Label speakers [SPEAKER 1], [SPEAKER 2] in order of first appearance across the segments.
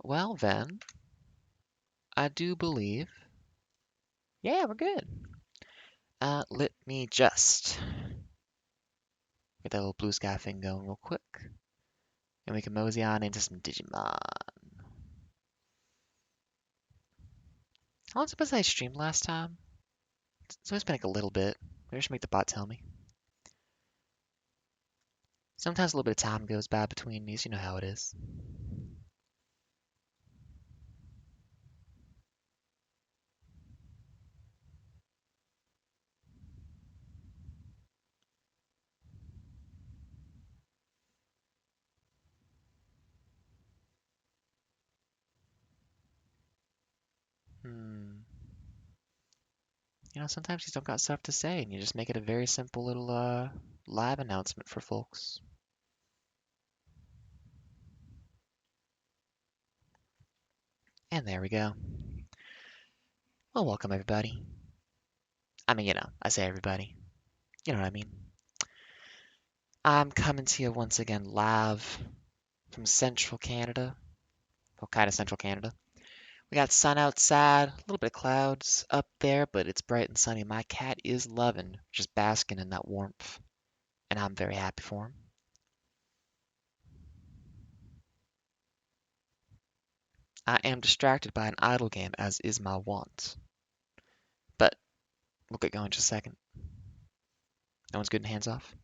[SPEAKER 1] Well then, I do believe. Yeah, we're good. Let me just get that little blue sky thing going real quick. And we can mosey on into some Digimon. How long was I streamed last time? It's always been like a little bit. Maybe I should make the bot tell me. Sometimes a little bit of time goes by between these, you know how it is. Hmm. Sometimes you don't got stuff to say, and you just make it a very simple little live announcement for folks. And there we go. Well, welcome everybody. I mean, I say everybody. You know what I mean. I'm coming to you once again live from central Canada. Well, kind of central Canada. We got sun outside, a little bit of clouds up there, but it's bright and sunny. My cat is loving just basking in that warmth, and I'm very happy for him. I am distracted by an idle game, as is my wont. But we'll get going in just a second. No one's good in hands off.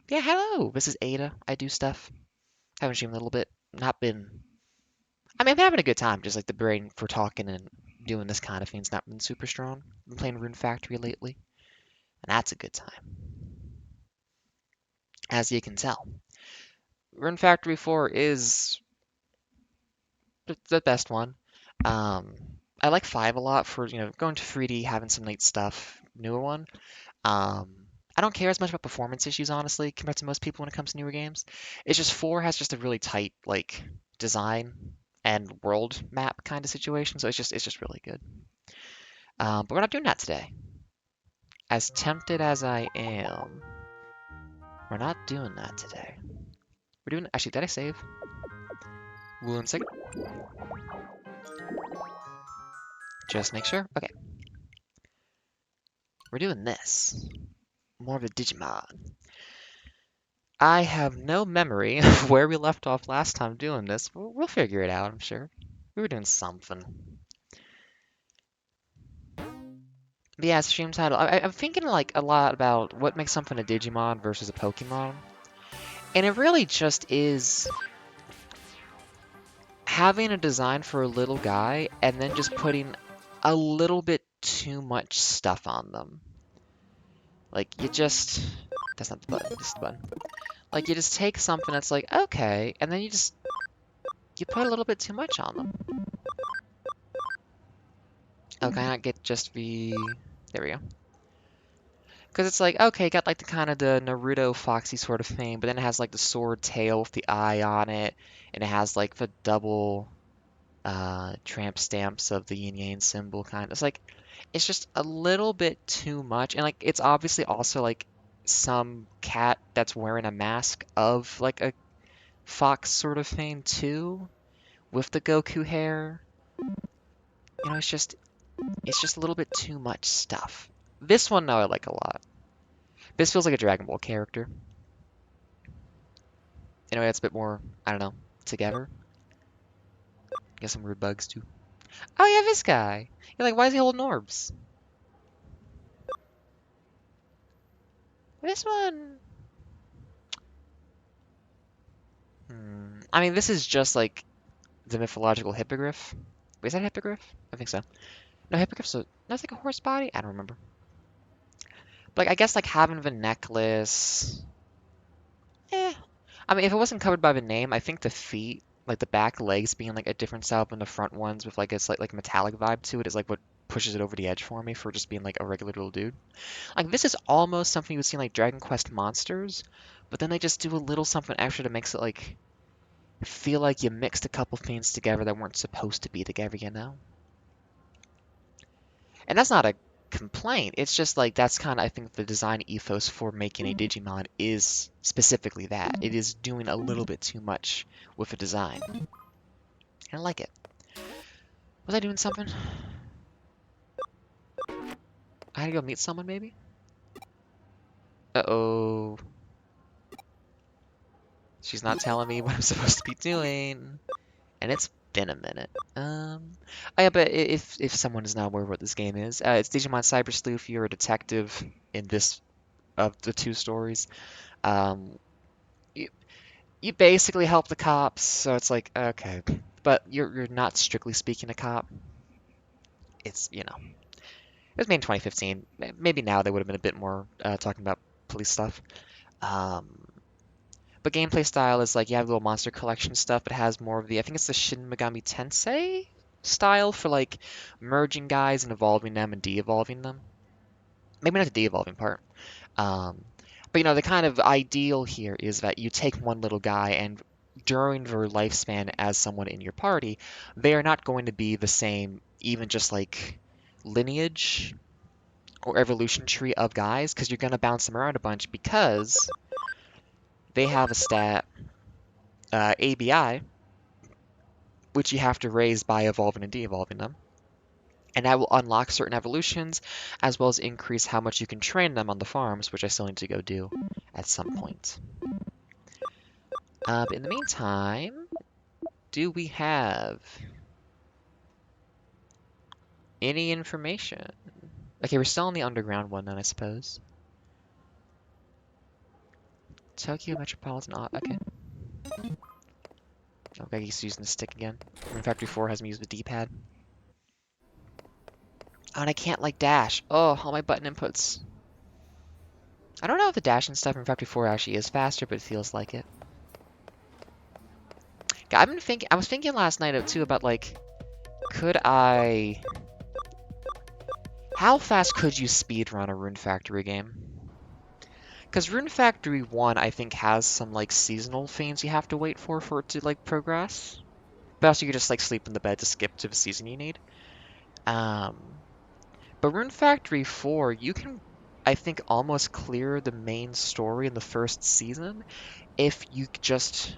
[SPEAKER 1] Yeah, hello. This is Ada. I do stuff. Haven't streamed a little bit. Not been. I mean, I'm having a good time. Just like the brain for talking and doing this kind of thing's not been super strong. Been playing Rune Factory lately, and that's a good time, as you can tell. Rune Factory 4 is the best one. Um, I like 5 a lot for, going to 3D, having some neat stuff. Newer one. Um, I don't care as much about performance issues, honestly, compared to most people when it comes to newer games. It's just 4 has just a really tight, like, design and world map kind of situation, so it's just really good. But we're not doing that today. As tempted as I am, we're not doing that today. We're doing, actually, did I save? 1 second. Just make sure. Okay. We're doing this. More of a Digimon. I have no memory of where we left off last time doing this. We'll figure it out, I'm sure. We were doing something. But yeah, stream title. I'm thinking like a lot about what makes something a Digimon versus a Pokemon. And it really just is having a design for a little guy and then just putting a little bit too much stuff on them. Like you just, that's not the button, this is the button. Like you just take something that's like, okay, and then you put a little bit too much on them. Oh, can I not get just the, there we go. Because it's like, okay, got like the kind of the Naruto Foxy sort of thing, but then it has like the sword tail with the eye on it, and it has like the double tramp stamps of the yin yang symbol kind of. It's like, it's just a little bit too much, and like it's obviously also like some cat that's wearing a mask of like a fox sort of thing too, with the Goku hair. It's just a little bit too much stuff. This one, though, I like a lot. This feels like a Dragon Ball character. In a way, it's a bit more, I don't know, together. Get some rude bugs, too. Oh, yeah, this guy. You're like, why is he holding orbs? This one... I mean, this is just like the mythological hippogriff. Wait, is that a hippogriff? I think so. No, hippogriff's no, it's like a horse body? I don't remember. But like, I guess like having the necklace... Eh. I mean, if it wasn't covered by the name, I think the feet, like the back legs being like a different style than the front ones with like a slight like metallic vibe to it is like what pushes it over the edge for me for just being like a regular little dude. Like this is almost something you would see in like Dragon Quest Monsters, but then they just do a little something extra that makes it like feel like you mixed a couple things together that weren't supposed to be together. And that's not a complaint. It's just like that's kind of I think the design ethos for making a Digimon is specifically that. It is doing a little bit too much with the design. And I like it. Was I doing something? I had to go meet someone, maybe? Uh-oh. She's not telling me what I'm supposed to be doing. And it's been a minute. Oh yeah, but if someone is not aware of what this game is, it's Digimon Cyber Sleuth. You're a detective in this of the two stories. Um, you, you basically help the cops, so it's like okay, but you're not strictly speaking a cop. It's it was made in 2015. Maybe now they would have been a bit more talking about police stuff. Um, but gameplay style is like you have little monster collection stuff, but it has more of the I think it's the Shin Megami Tensei style for like merging guys and evolving them and de-evolving them. Maybe not the de-evolving part. Um, but the kind of ideal here is that you take one little guy and during their lifespan as someone in your party, they are not going to be the same, even just like lineage or evolution tree of guys, because you're going to bounce them around a bunch because they have a stat, ABI, which you have to raise by evolving and de-evolving them. And that will unlock certain evolutions, as well as increase how much you can train them on the farms, which I still need to go do at some point. But in the meantime, do we have any information? Okay, we're still on the underground one then, I suppose. Tokyo Metropolitan. Okay. Okay, he's using the stick again. Rune Factory 4 has me use the D-pad. Oh, and I can't, like, dash. Oh, all my button inputs. I don't know if the dash and stuff in Factory 4 actually is faster, but it feels like it. I was thinking last night, too, about, like, how fast could you speedrun a Rune Factory game? Because Rune Factory 1, I think, has some, like, seasonal things you have to wait for it to, like, progress. But also you could just, like, sleep in the bed to skip to the season you need. Um, but Rune Factory 4, you can, I think, almost clear the main story in the first season if you just,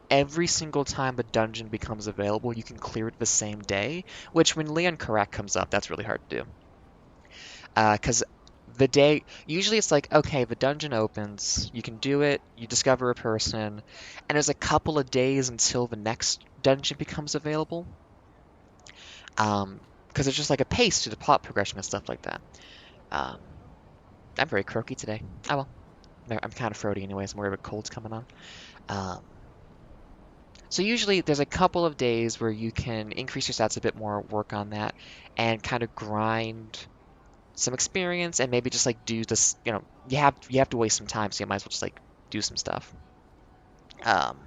[SPEAKER 1] every single time a dungeon becomes available, you can clear it the same day, which when Leon Karak comes up, that's really hard to do. Because usually it's like, okay, the dungeon opens, you can do it, you discover a person, and there's a couple of days until the next dungeon becomes available. Because it's just like a pace to the plot progression and stuff like that. Um, I'm very croaky today. Oh well, I'm kind of throaty anyways. I'm worried about colds coming on. Um, so usually there's a couple of days where you can increase your stats a bit more, work on that, and kind of grind some experience and maybe just like do this, you have to waste some time, so you might as well just like do some stuff. Um,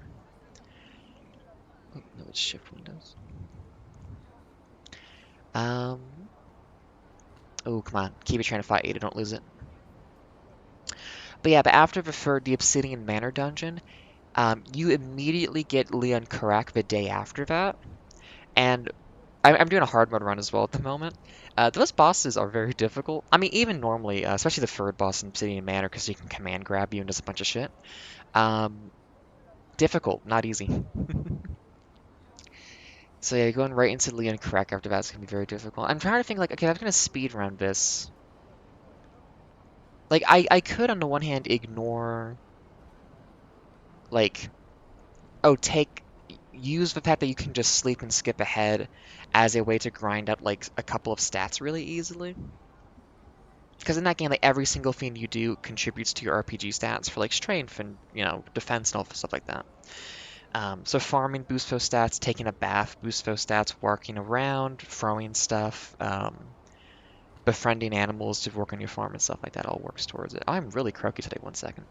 [SPEAKER 1] oh, no, it's shift windows. Um, oh, come on, keep it trying to fight Ada, don't lose it. But yeah, but after the Obsidian Manor dungeon, you immediately get Leon Karak the day after that, and I'm doing a hard mode run as well at the moment. Those bosses are very difficult. I mean, even normally, especially the third boss in Obsidian Manor, because he can command grab you and does a bunch of shit. Difficult, not easy. So yeah, going right into Leon Karak after that's gonna be very difficult. I'm trying to think like, okay, I'm gonna speed run this. Like, I could on the one hand ignore, like, oh, use the fact that you can just sleep and skip ahead as a way to grind up like a couple of stats really easily. Because in that game, like every single thing you do contributes to your RPG stats for like strength and defense and all stuff like that. So farming boosts those stats, taking a bath boosts those stats, walking around, throwing stuff, befriending animals to work on your farm and stuff like that all works towards it. I'm really croaky today. 1 second.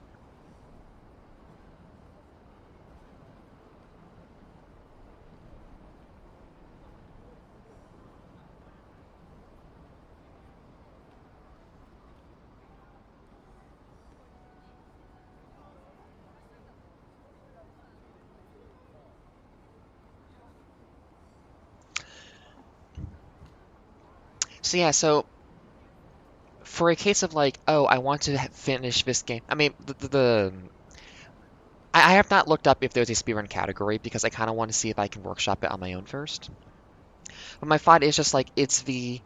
[SPEAKER 1] So yeah, so for a case of like, oh, I want to finish this game. I mean, I have not looked up if there's a speedrun category because I kind of want to see if I can workshop it on my own first. But my thought is just like it's the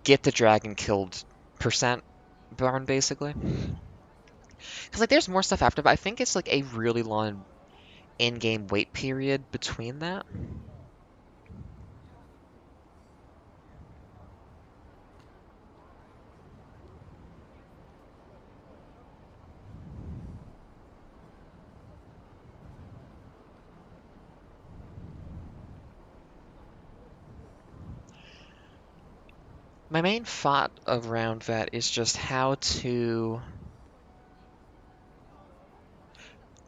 [SPEAKER 1] get the dragon killed percent burn basically. Because like there's more stuff after, but I think it's like a really long in-game wait period between that. My main thought around that is just how to,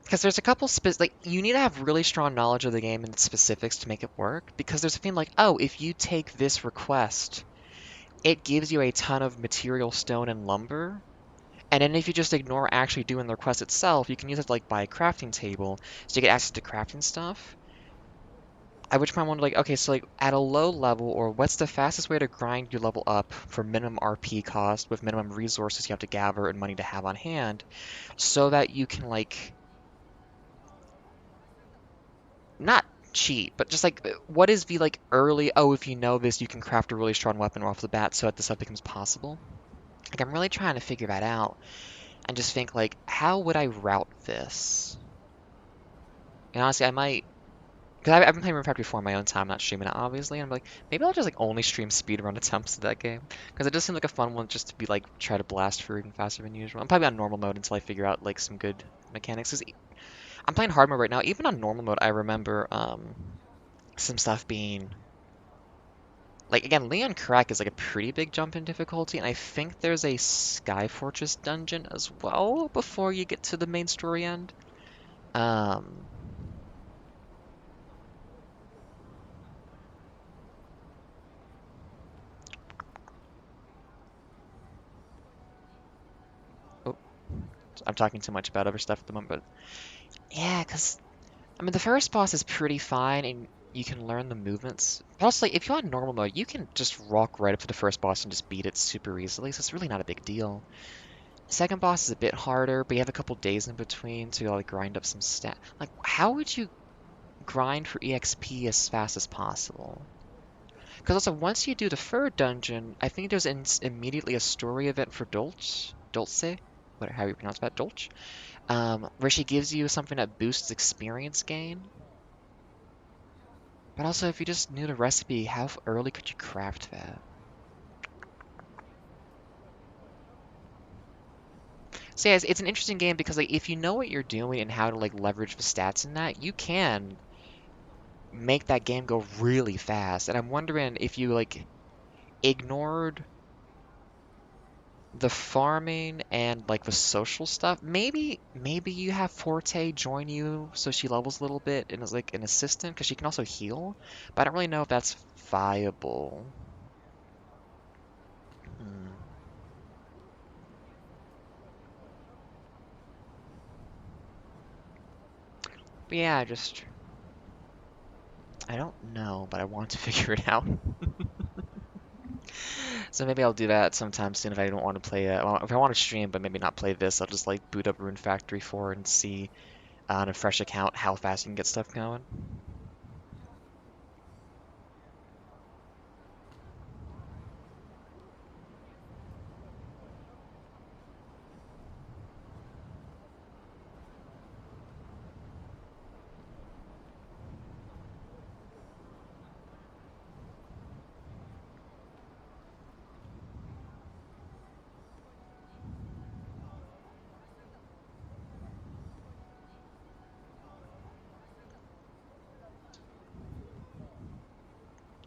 [SPEAKER 1] because there's a couple like you need to have really strong knowledge of the game and the specifics to make it work. Because there's a thing like, oh, if you take this request, it gives you a ton of material, stone, and lumber. And then if you just ignore actually doing the request itself, you can use it like buy a crafting table, so you get access to crafting stuff. At which point I wonder, like, okay, so like at a low level, or what's the fastest way to grind your level up for minimum RP cost with minimum resources you have to gather and money to have on hand, so that you can like not cheat, but just like what is the like early, oh, if you know this, you can craft a really strong weapon off the bat so that this stuff becomes possible. Like I'm really trying to figure that out and just think like, how would I route this? And honestly, I might. Because I've been playing Rune Factory 4 on my own time, not streaming it, obviously. And I'm like, maybe I'll just like only stream speedrun attempts to that game. Because it does seem like a fun one just to be like, try to blast through even faster than usual. I'm probably on normal mode until I figure out like some good mechanics. 'Cause I'm playing hard mode right now. Even on normal mode, I remember some stuff being. Like, again, Leon Crack is like a pretty big jump in difficulty. And I think there's a Sky Fortress dungeon as well before you get to the main story end. Um, oh, I'm talking too much about other stuff at the moment, but yeah, because I mean, the first boss is pretty fine, and you can learn the movements. Plus, like, if you're on normal mode, you can just walk right up to the first boss and just beat it super easily, so it's really not a big deal. Second boss is a bit harder, but you have a couple days in between to like grind up some stat. Like, how would you grind for EXP as fast as possible? Because also, once you do the third dungeon, I think there's immediately a story event for Dulce, whatever how you pronounce that, Dolch, where she gives you something that boosts experience gain. But also, if you just knew the recipe, how early could you craft that? So yeah, it's an interesting game because like if you know what you're doing and how to like leverage the stats in that, you can make that game go really fast. And I'm wondering if you like ignored the farming and like the social stuff. Maybe you have Forte join you so she levels a little bit and is like an assistant because she can also heal. But I don't really know if that's viable. Hmm. But yeah, I don't know, but I want to figure it out. So maybe I'll do that sometime soon if I don't want to play it. Well, if I want to stream, but maybe not play this, I'll just like boot up Rune Factory 4 and see on a fresh account how fast you can get stuff going.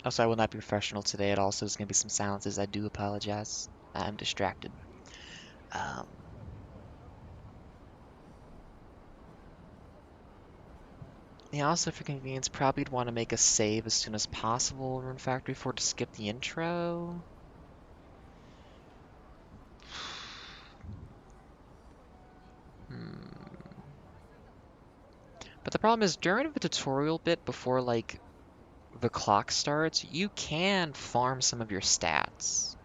[SPEAKER 1] Also, I will not be professional today at all, so there's going to be some silences. I do apologize. I'm distracted. Um, yeah, also for convenience, probably would want to make a save as soon as possible in Rune Factory 4 to skip the intro. Hmm. But the problem is during the tutorial bit before like the clock starts, you can farm some of your stats.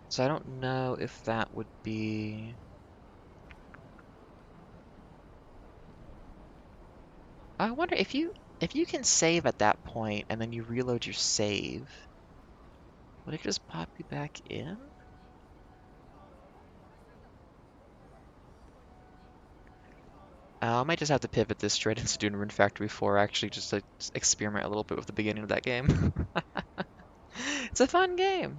[SPEAKER 1] So I don't know if that would be... I wonder if you can save at that point and then you reload your save, would it just pop you back in? I might just have to pivot this straight into doing Rune Factory 4, actually, just to experiment a little bit with the beginning of that game. It's a fun game.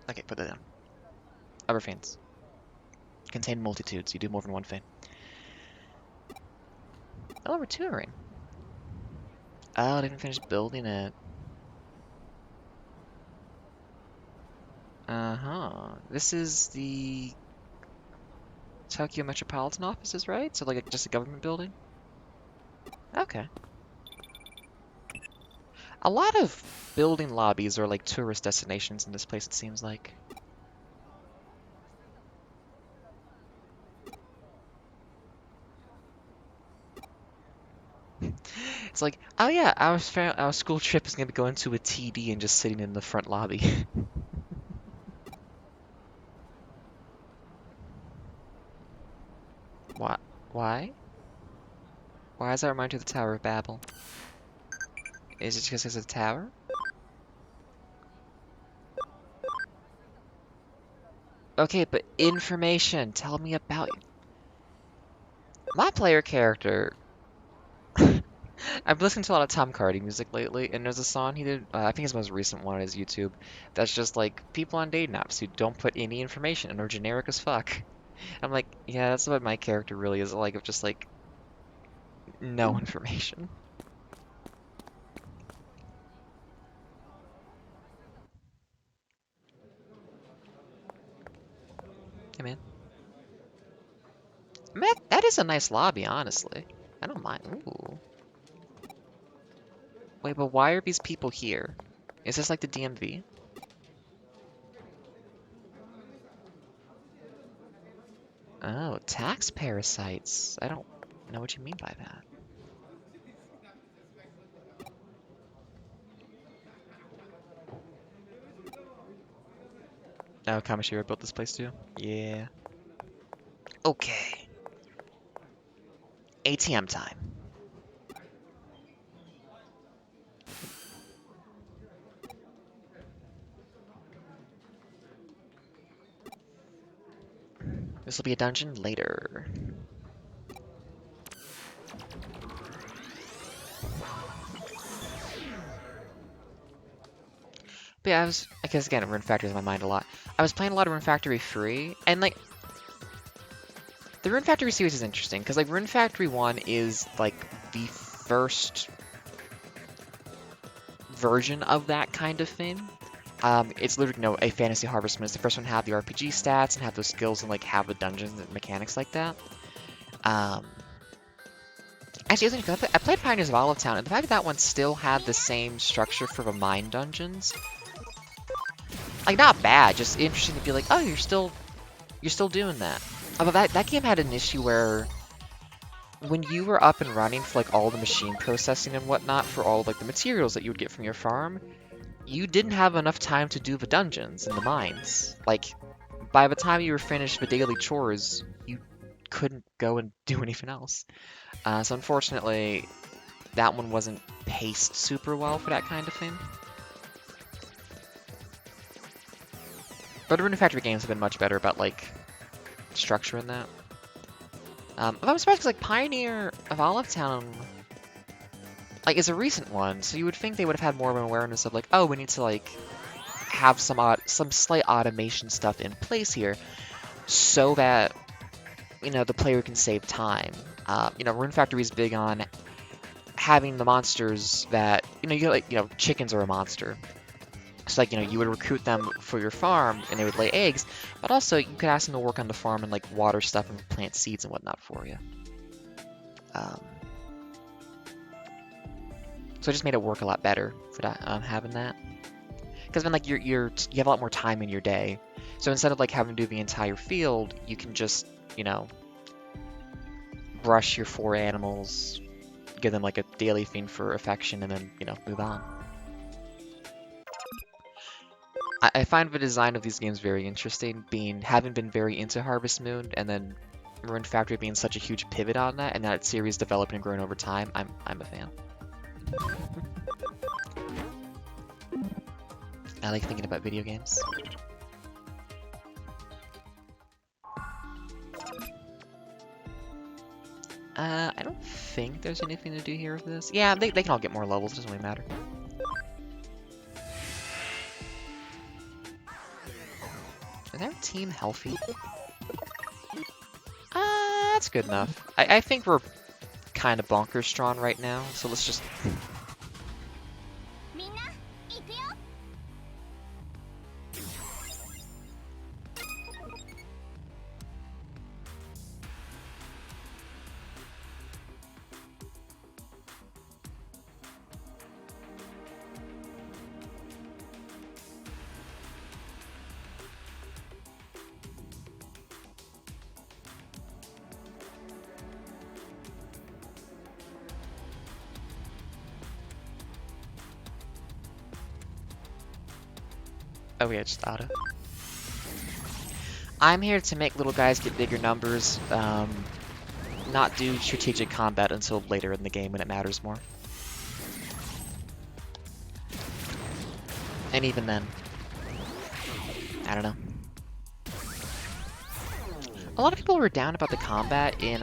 [SPEAKER 1] Okay, put that down. Other feigns. Contain multitudes. You do more than one feign. Oh, we're touring. Oh, I didn't finish building it. Uh-huh. This is the Tokyo Metropolitan Offices, right? So like just a government building? Okay. A lot of building lobbies are like tourist destinations in this place, it seems like. It's like, oh yeah, our school trip is gonna be going to a TD and just sitting in the front lobby. Why? Why? Why does that remind you of the Tower of Babel? Is it because it's a tower? Okay, but information. Tell me about you. My player character. I've listened to a lot of Tom Cardy music lately, and there's a song he did, I think his most recent one on his YouTube, that's just like people on dating apps who don't put any information and are generic as fuck. I'm like, yeah, that's what my character really is like, of just like no information. Hey man, that is a nice lobby, honestly. I don't mind. Ooh. Wait, but why are these people here? Is this like the DMV? Oh, tax parasites. I don't know what you mean by that. Oh, Kamishiro built this place too? Yeah. Okay. ATM time. This will be a dungeon later. But yeah, I guess again, Rune Factory is in my mind a lot. I was playing a lot of Rune Factory 3, and like, the Rune Factory series is interesting, because like, Rune Factory 1 is like the first version of that kind of thing. It's literally, a fantasy harvestman. It's the first one to have the RPG stats and have those skills and like have the dungeons and mechanics like that. Actually, it's interesting. I played Pioneers of Olive Town, and the fact that that one still had the same structure for the mine dungeons, like not bad, just interesting to be like, oh, you're still doing that. But that game had an issue where when you were up and running for like all the machine processing and whatnot for all like the materials that you would get from your farm, you didn't have enough time to do the dungeons and the mines. Like, by the time you were finished with daily chores, you couldn't go and do anything else. So unfortunately, that one wasn't paced super well for that kind of thing. But the Rune Factory games have been much better about, like, structuring that. I'm surprised because, like, Pioneer of Olive Town, like, is a recent one, so you would think they would have had more of an awareness of, like, oh, we need to, like, have some slight automation stuff in place here so that, you know, the player can save time. You know, Rune Factory is big on having the monsters that, chickens are a monster. So, like, you would recruit them for your farm, and they would lay eggs, but also you could ask them to work on the farm and, like, water stuff and plant seeds and whatnot for you. So it just made it work a lot better for that, having that. Because then, like, you have a lot more time in your day. So instead of, like, having to do the entire field, you can just, brush your 4 animals, give them, like, a daily thing for affection, and then, move on. I find the design of these games very interesting, having been very into Harvest Moon, and then Rune Factory being such a huge pivot on that, and that series developing and growing over time. I'm a fan. I like thinking about video games. I don't think there's anything to do here with this. Yeah, they can all get more levels, it doesn't really matter. Is our team healthy? That's good enough. I think we're kind of bonkers strong right now, so let's just... Oh yeah, just auto. I'm here to make little guys get bigger numbers, not do strategic combat until later in the game when it matters more. And even then, I don't know. A lot of people were down about the combat in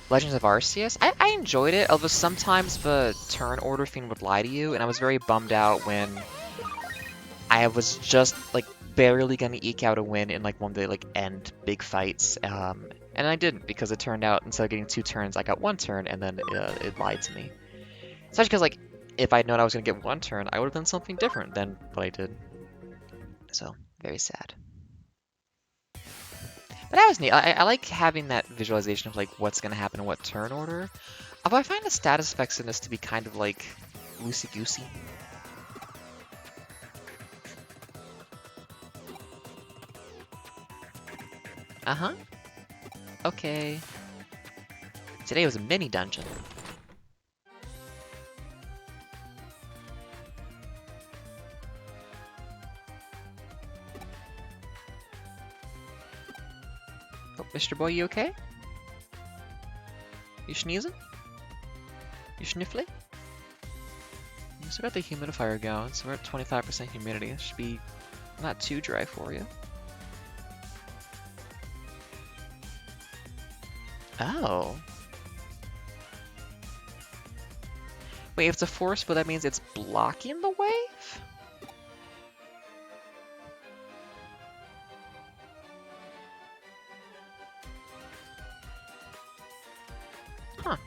[SPEAKER 1] Legends of Arceus. I enjoyed it, although sometimes the turn order thing would lie to you, and I was very bummed out when I was just, like, barely gonna eke out a win in, like, one of the, like, end big fights, and I didn't, because it turned out instead of getting 2 turns, I got 1 turn, and then it lied to me. Especially because, like, if I'd known I was gonna get 1 turn, I would have done something different than what I did. So, very sad. But that was neat. I like having that visualization of, like, what's gonna happen in what turn order. Although I find the status effects in this to be kind of, like, loosey-goosey. Uh-huh. Okay. Today was a mini dungeon. Oh, Mr. Boy, you okay? You sneezing? You sniffly? You still got the humidifier going, so we're at 25% humidity. It should be not too dry for you. Oh. Wait, if it's a force, but that means it's blocking the wave? Huh.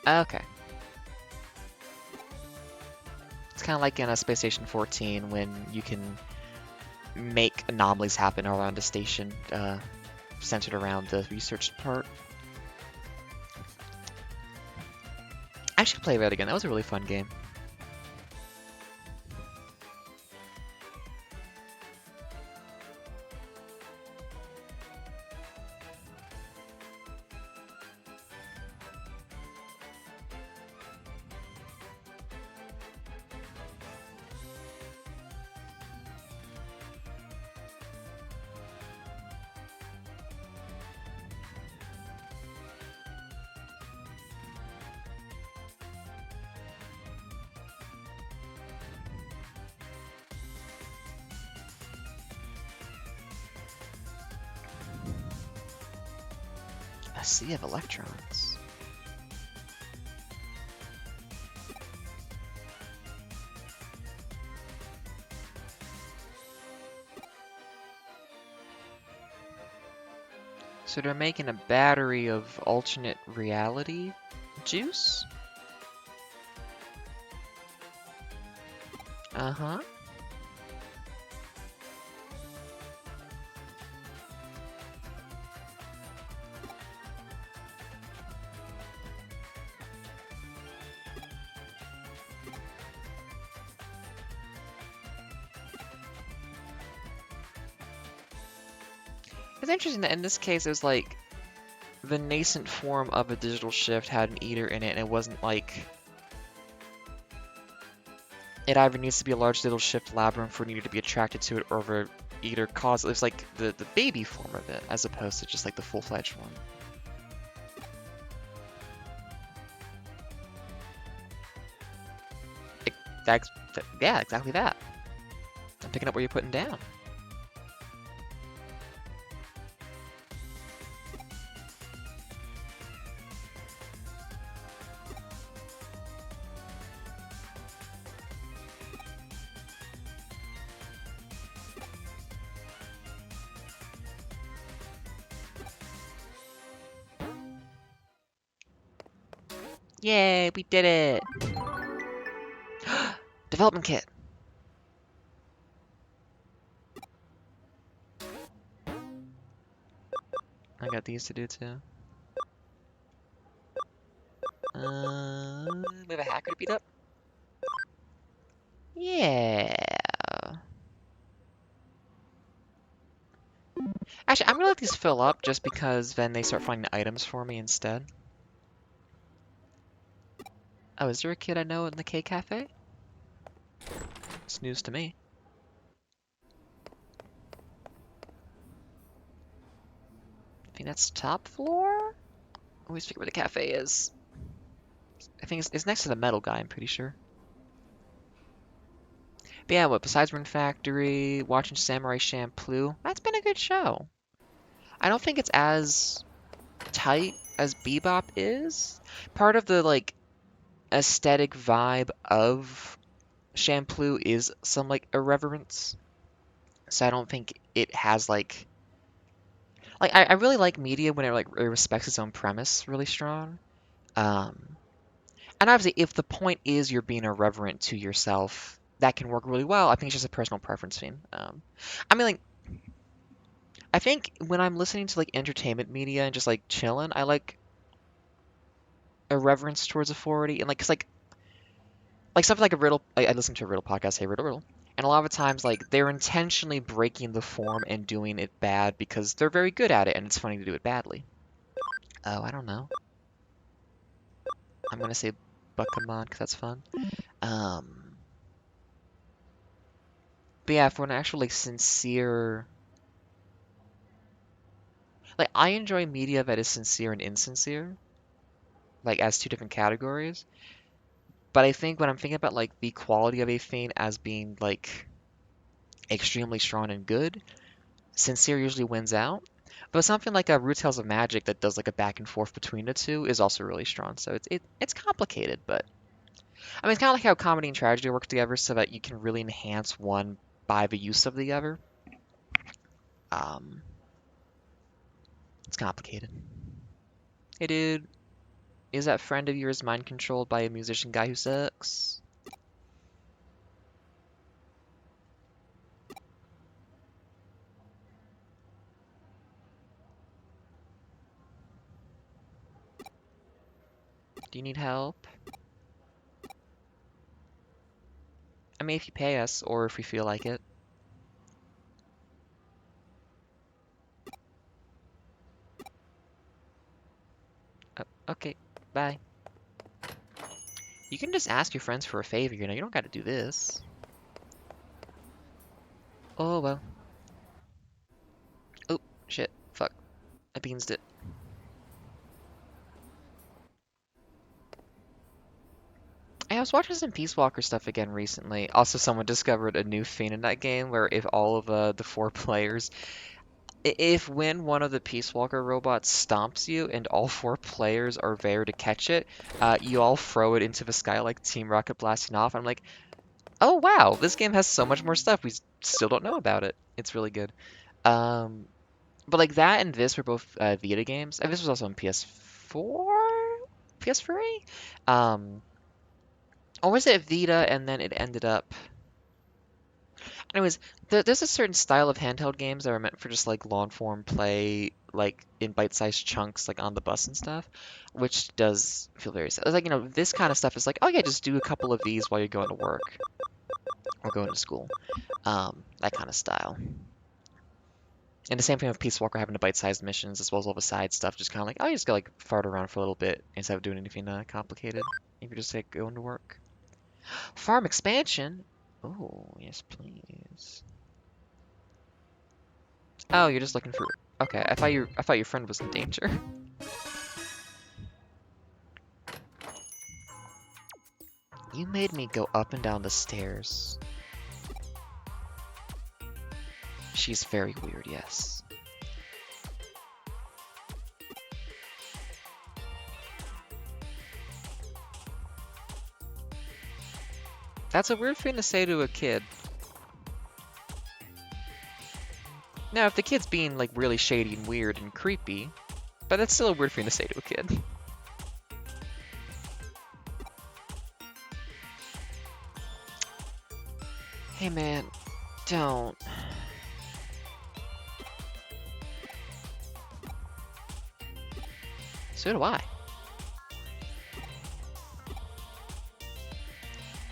[SPEAKER 1] Okay. It's kind of like in a Space Station 14 when you can make anomalies happen around a station centered around the research part. I should play that again. That was a really fun game. A sea of electrons. So they're making a battery of alternate reality juice? Uh-huh. It's interesting that in this case it was like the nascent form of a digital shift had an eater in it, and it wasn't like it either needs to be a large digital shift labyrinth for an eater to be attracted to it, or the eater cause it was like the baby form of it, as opposed to just like the full-fledged one. It, that's, yeah, exactly that. I'm picking up what you're putting down. Yay, we did it! Development kit! I got these to do too. We have a hacker to beat up? Yeah. Actually, I'm gonna let these fill up just because then they start finding items for me instead. Oh, is there a kid I know in the K Cafe? It's news to me. I think that's top floor? I always forget where the cafe is. I think it's next to the metal guy, I'm pretty sure. But yeah, what, besides Rune Factory, watching Samurai Champloo, that's been a good show. I don't think it's as tight as Bebop is. Part of the, like, aesthetic vibe of Champloo is some, like, irreverence. So I don't think it has, like... I really like media when it respects its own premise really strong. Um, and obviously, if the point is you're being irreverent to yourself, that can work really well. I think it's just a personal preference thing. I mean, like, I think when I'm listening to like entertainment media and just like chilling, I like irreverence towards authority and like, cause like something like a riddle. I listen to a riddle podcast, hey riddle riddle, and a lot of times like they're intentionally breaking the form and doing it bad because they're very good at it and it's funny to do it badly. Oh, I don't know. I'm gonna say Buckamon because that's fun. Um, but yeah, for an actual like sincere, like I enjoy media that is sincere and insincere, like as two different categories. But I think when I'm thinking about like the quality of a thing as being like extremely strong and good, sincere usually wins out. But something like a Root Tales of Magic that does like a back and forth between the two is also really strong. So it's complicated, but I mean it's kind of like how comedy and tragedy work together so that you can really enhance one by the use of the other. Um, it's complicated. Hey dude, is that friend of yours mind controlled by a musician guy who sucks? Do you need help? I mean, if you pay us or if we feel like it. Okay, bye. You can just ask your friends for a favor, you know, you don't gotta do this. Oh, well. Oh, shit. Fuck. I beansed it. I was watching some Peace Walker stuff again recently. Also, someone discovered a new thing in that game where if all of the four players If when one of the Peace Walker robots stomps you and all four players are there to catch it, you all throw it into the sky like Team Rocket blasting off. I'm like, oh wow, this game has so much more stuff. We still don't know about it. It's really good. Um, but like that and this were both Vita games. And this was also on PS4, PS3. Or was it Vita and then it ended up? Anyways, there's a certain style of handheld games that are meant for just like long form play, like in bite-sized chunks, like on the bus and stuff, which does feel very like this kind of stuff is like, oh yeah, just do a couple of these while you're going to work or going to school, that kind of style. And the same thing with Peace Walker having the bite-sized missions as well as all the side stuff, just kind of like, oh, you just gotta like fart around for a little bit instead of doing anything complicated. You could just like going to work. Farm expansion. Oh yes, please. Oh, you're just looking for. Okay, I thought your friend was in danger. You made me go up and down the stairs. She's very weird, yes. That's a weird thing to say to a kid. Now, if the kid's being like really shady and weird and creepy, but that's still a weird thing to say to a kid. Hey man, don't. So do I.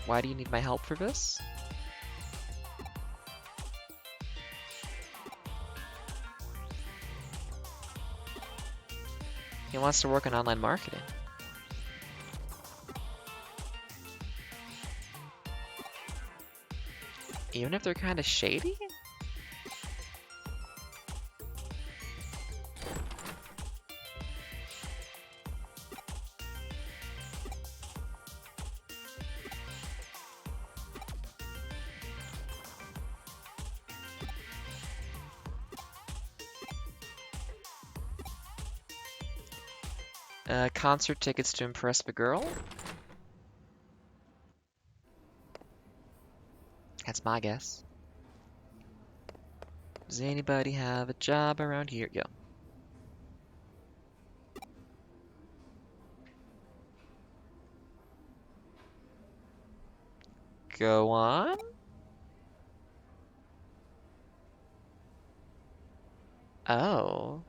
[SPEAKER 1] Why do you need my help for this? He wants to work in online marketing. Even if they're kind of shady? Concert tickets to impress the girl? That's my guess. Does anybody have a job around here? Yo. Go on. Oh.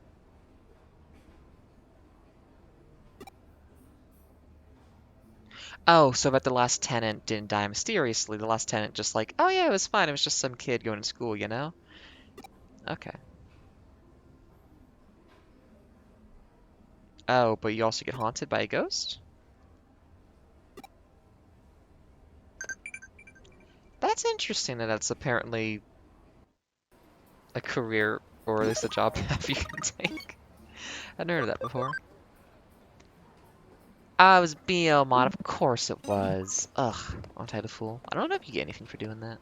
[SPEAKER 1] Oh, so that the last tenant didn't die mysteriously. The last tenant just like, oh yeah, it was fine. It was just some kid going to school, you know? Okay. Oh, but you also get haunted by a ghost? That's interesting that that's apparently a career, or at least a job path you can take. I've never heard of that before. I was BL mod, of course it was. Ugh, aren't I the fool? I don't know if you get anything for doing that.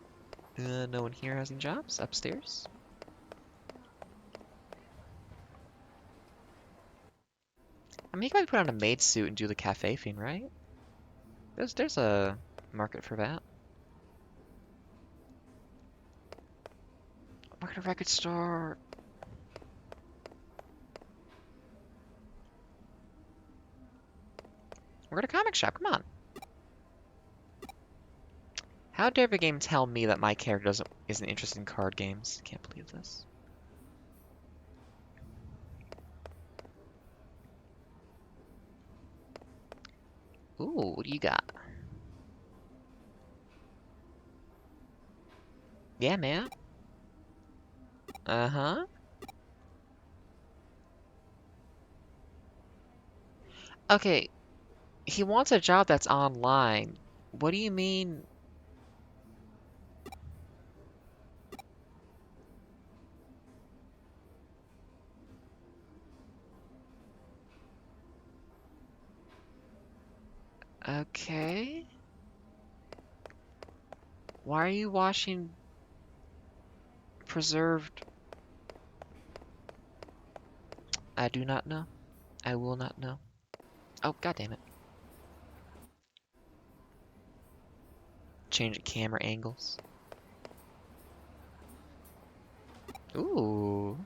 [SPEAKER 1] No one here has any jobs? Upstairs? I mean, you might put on a maid suit and do the cafe thing, right? There's a market for that. Work at a record store. We're at a comic shop, come on. How dare the game tell me that my character isn't interested in card games? Can't believe this. Ooh, what do you got? Yeah, man. Uh-huh. Okay, he wants a job that's online. What do you mean? Okay. Why are you washing preserved? I do not know. I will not know. Oh, god damn it. Change the camera angles. Ooh.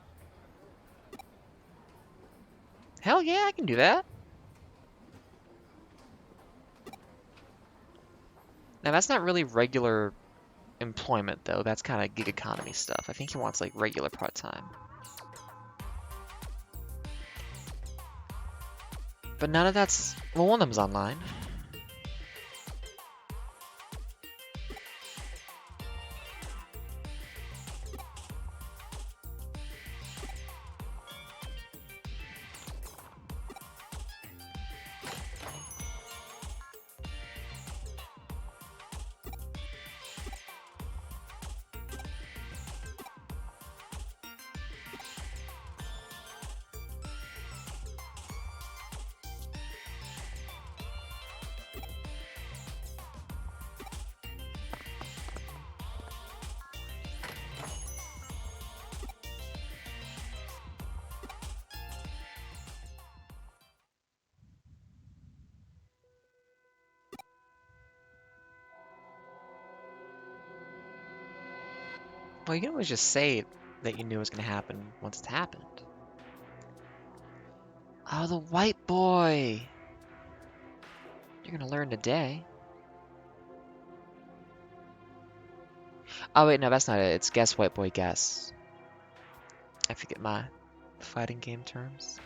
[SPEAKER 1] Hell yeah, I can do that. Now that's not really regular employment though. That's kind of gig economy stuff. I think he wants like regular part-time. But none of that's... Well, one of them's online. Well, you can always just say that you knew it was going to happen once it's happened. Oh, the white boy! You're going to learn today. Oh, wait, no, that's not it. It's guess, white boy, guess. I forget my fighting game terms.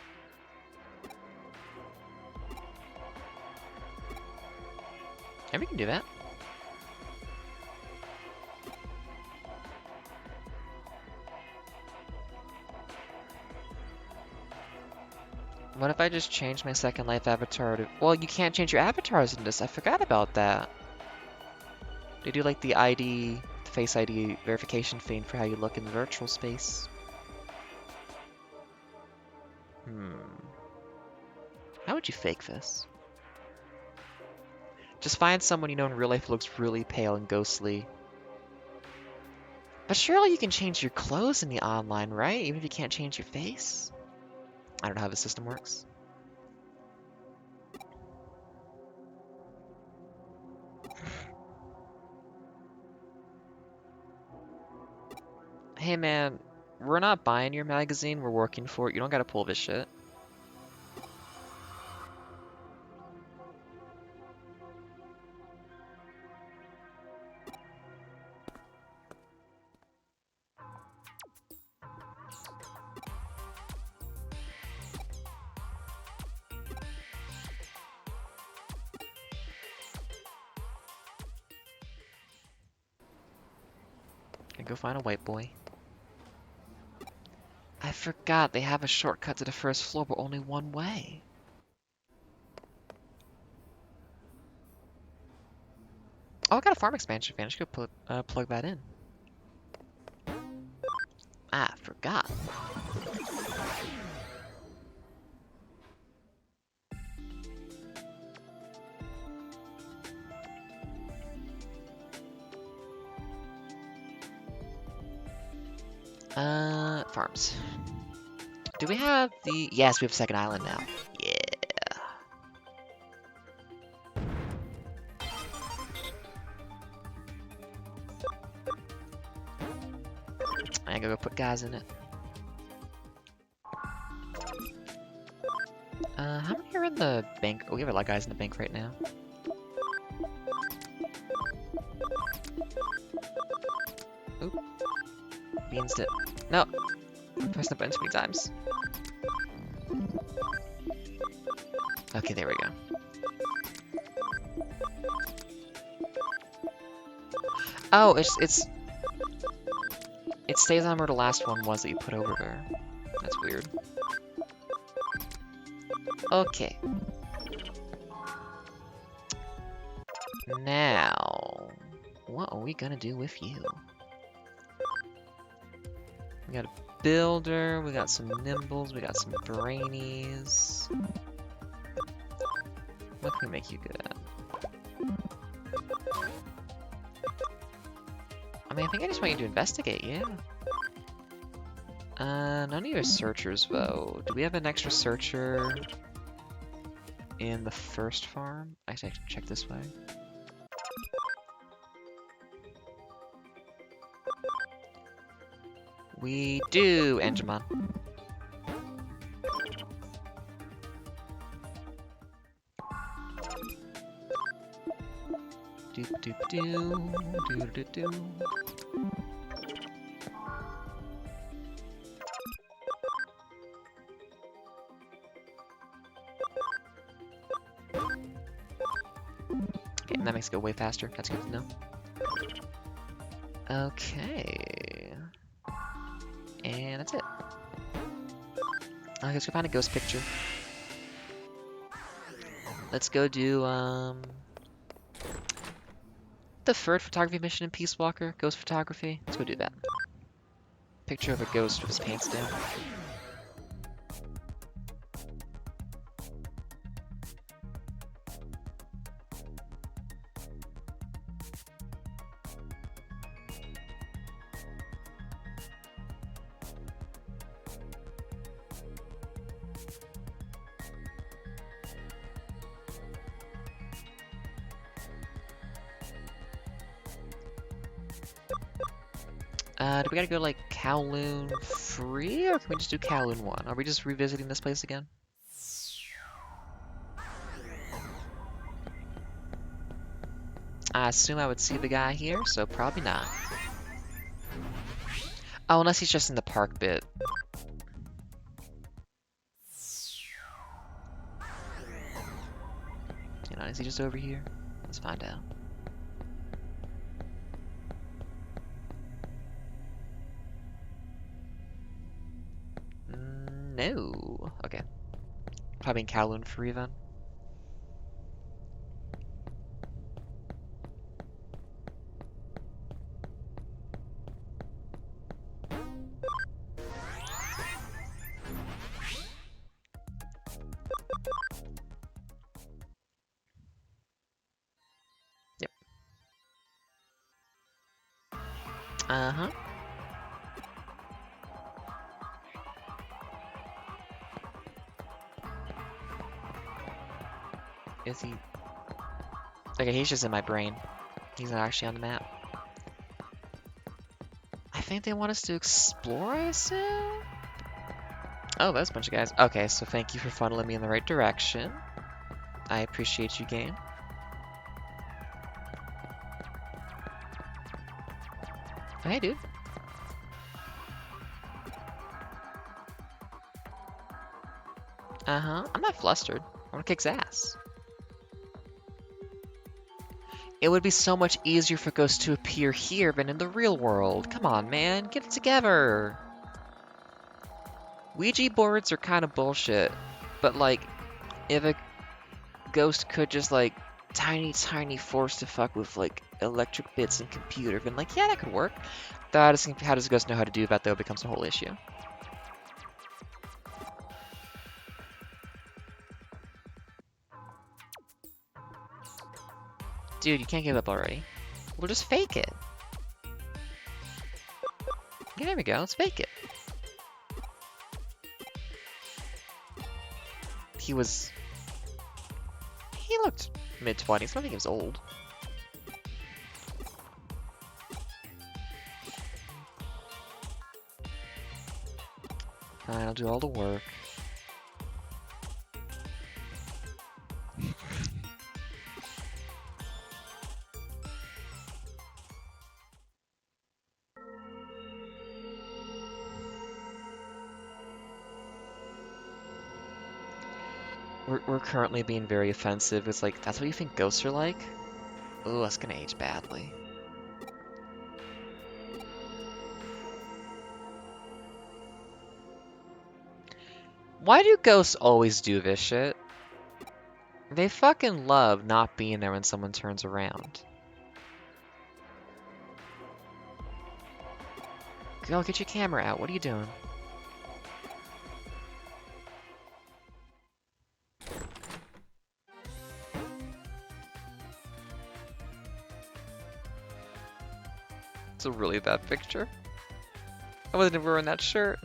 [SPEAKER 1] And we can do that. What if I just change my Second Life avatar to... Well, you can't change your avatars in this. I forgot about that. They do like the ID, the Face ID verification thing for how you look in the virtual space. How would you fake this? Just find someone you know in real life who looks really pale and ghostly. But surely you can change your clothes in the online, right? Even if you can't change your face? I don't know how the system works. Hey man, we're not buying your magazine, we're working for it. You don't gotta pull this shit. And go find a white boy. I forgot they have a shortcut to the first floor, but only one way. Oh, I got a farm expansion fan. I should go plug that in. Ah, forgot. Farms. Do we have the... Yes, we have a second island now. Yeah. I gotta go put guys in it. How many are in the bank? Oh, we have a lot of guys in the bank right now. Oop. Beans did. No! Press the button too many times. Okay, there we go. Oh, it stays on where the last one was that you put over there. That's weird. Okay. Now, what are we gonna do with you? We got a builder, we got some nimbles, we got some brainies. What can we make you good at? I mean, I think I just want you to investigate, yeah. None of your searchers, though. Do we have an extra searcher in the first farm? Actually, I can check this way. We do, Angemon. Doop doop doo, doo doo doo. Okay, that makes it go way faster. That's good to know. Okay. And that's it. I guess we find a ghost picture. Let's go do, the third photography mission in Peace Walker, ghost photography. Let's go do that. Picture of a ghost with his pants down. Do we gotta go like Kowloon 3 or can we just do Kowloon 1? Are we just revisiting this place again? I assume I would see the guy here, so probably not. Oh, unless he's just in the park bit. You know, is he just over here? Let's find out. No. Okay. Probably in Kowloon 3 then. Yep. Uh-huh. Is he? Okay, he's just in my brain. He's not actually on the map. I think they want us to explore, I assume? Oh, that's a bunch of guys. Okay, so thank you for funneling me in the right direction. I appreciate you, game. Oh, hey, dude. Uh-huh. I'm not flustered. I want to kick his ass. It would be so much easier for ghosts to appear here than in the real world. Come on, man. Get it together. Ouija boards are kind of bullshit. But, like, if a ghost could just, like, tiny force to fuck with, like, electric bits and computer, then, like, yeah, that could work. How does a ghost know how to do that, though, becomes a whole issue. Dude, you can't give up already. We'll just fake it. Yeah, there we go. Let's fake it. He looked mid-20s. I don't think he was old. Fine, I'll do all the work. We're currently being very offensive. It's like, that's what you think ghosts are like? Ooh, that's gonna age badly. Why do ghosts always do this shit? They fucking love not being there when someone turns around. Girl, get your camera out. What are you doing? It's a really bad picture. I wasn't even wearing that shirt.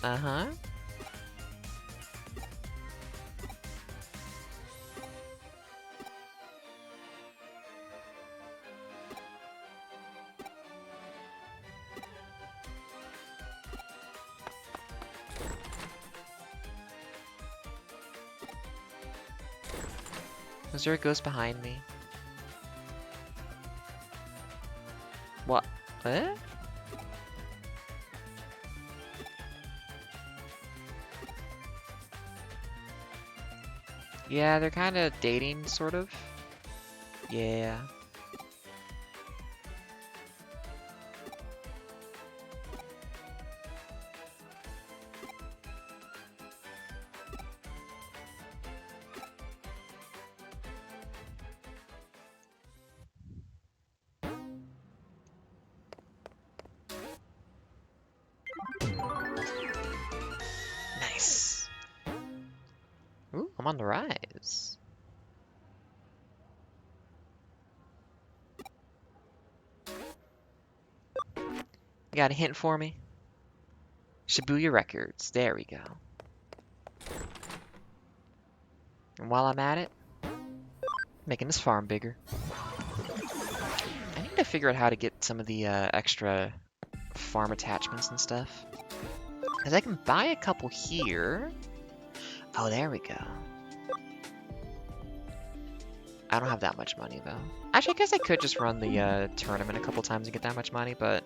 [SPEAKER 1] Uh-huh. Was there a ghost behind me? What? What? Yeah, they're kind of dating, sort of. Yeah. Nice. Ooh, I'm on the rise. You got a hint for me? Shibuya Records. There we go. And while I'm at it, making this farm bigger. I need to figure out how to get some of the extra farm attachments and stuff. Because I can buy a couple here. Oh, there we go. I don't have that much money, though. Actually, I guess I could just run the tournament a couple times and get that much money, but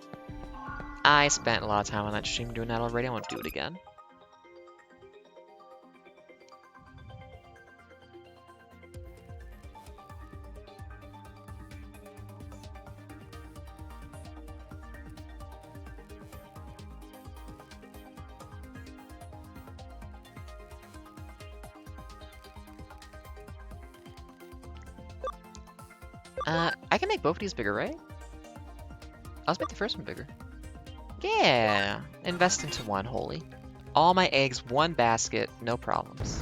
[SPEAKER 1] I spent a lot of time on that stream doing that already. I won't do it again. I can make both of these bigger, right? Let's make the first one bigger. Yeah! Invest into one, holy. All my eggs, one basket, no problems.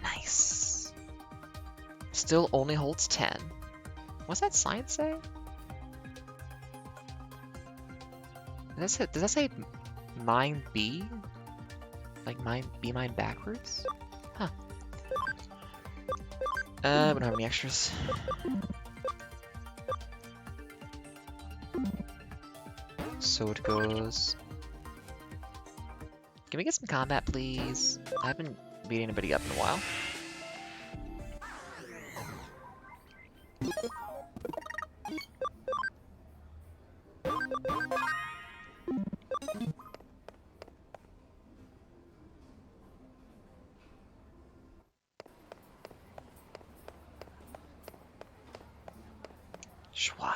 [SPEAKER 1] Nice. Still only holds 10. What's that sign say? Does that say mine B? Like mine, be mine backwards? Huh. We don't have any extras. So it goes. Can we get some combat, please? I haven't beat anybody up in a while. Shwa.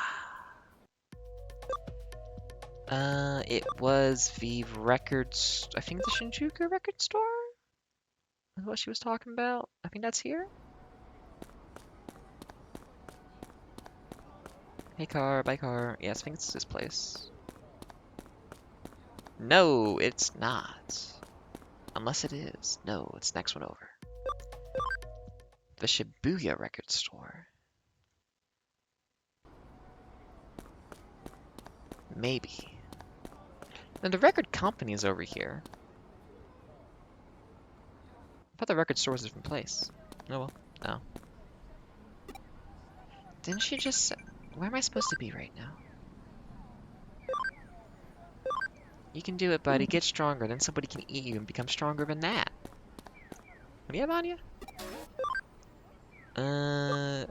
[SPEAKER 1] It was the records. I think the Shinjuku record store is what she was talking about. I think that's here. Hey car, bye car. Yes, I think it's this place. No, it's not. Unless it is. No, it's next one over. The Shibuya record store. Maybe. Then the record company is over here. I thought the record store was a different place. Oh well. Oh. Didn't she just say... Where am I supposed to be right now? You can do it, buddy. Get stronger. Then somebody can eat you and become stronger than that. What do you have on you?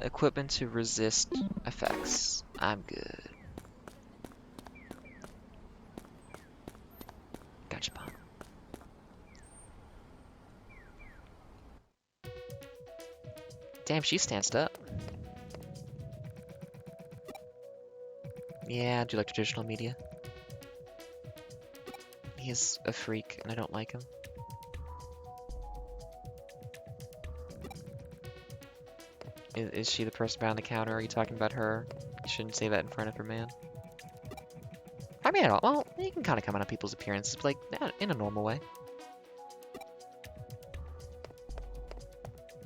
[SPEAKER 1] Equipment to resist effects. I'm good. Gotcha, bomb. Damn, she stanced up. Yeah, I do like traditional media. He is a freak, and I don't like him. Is she the person behind the counter? Are you talking about her? You shouldn't say that in front of her, man. I mean, well, you can kind of comment on people's appearances, but like, in a normal way.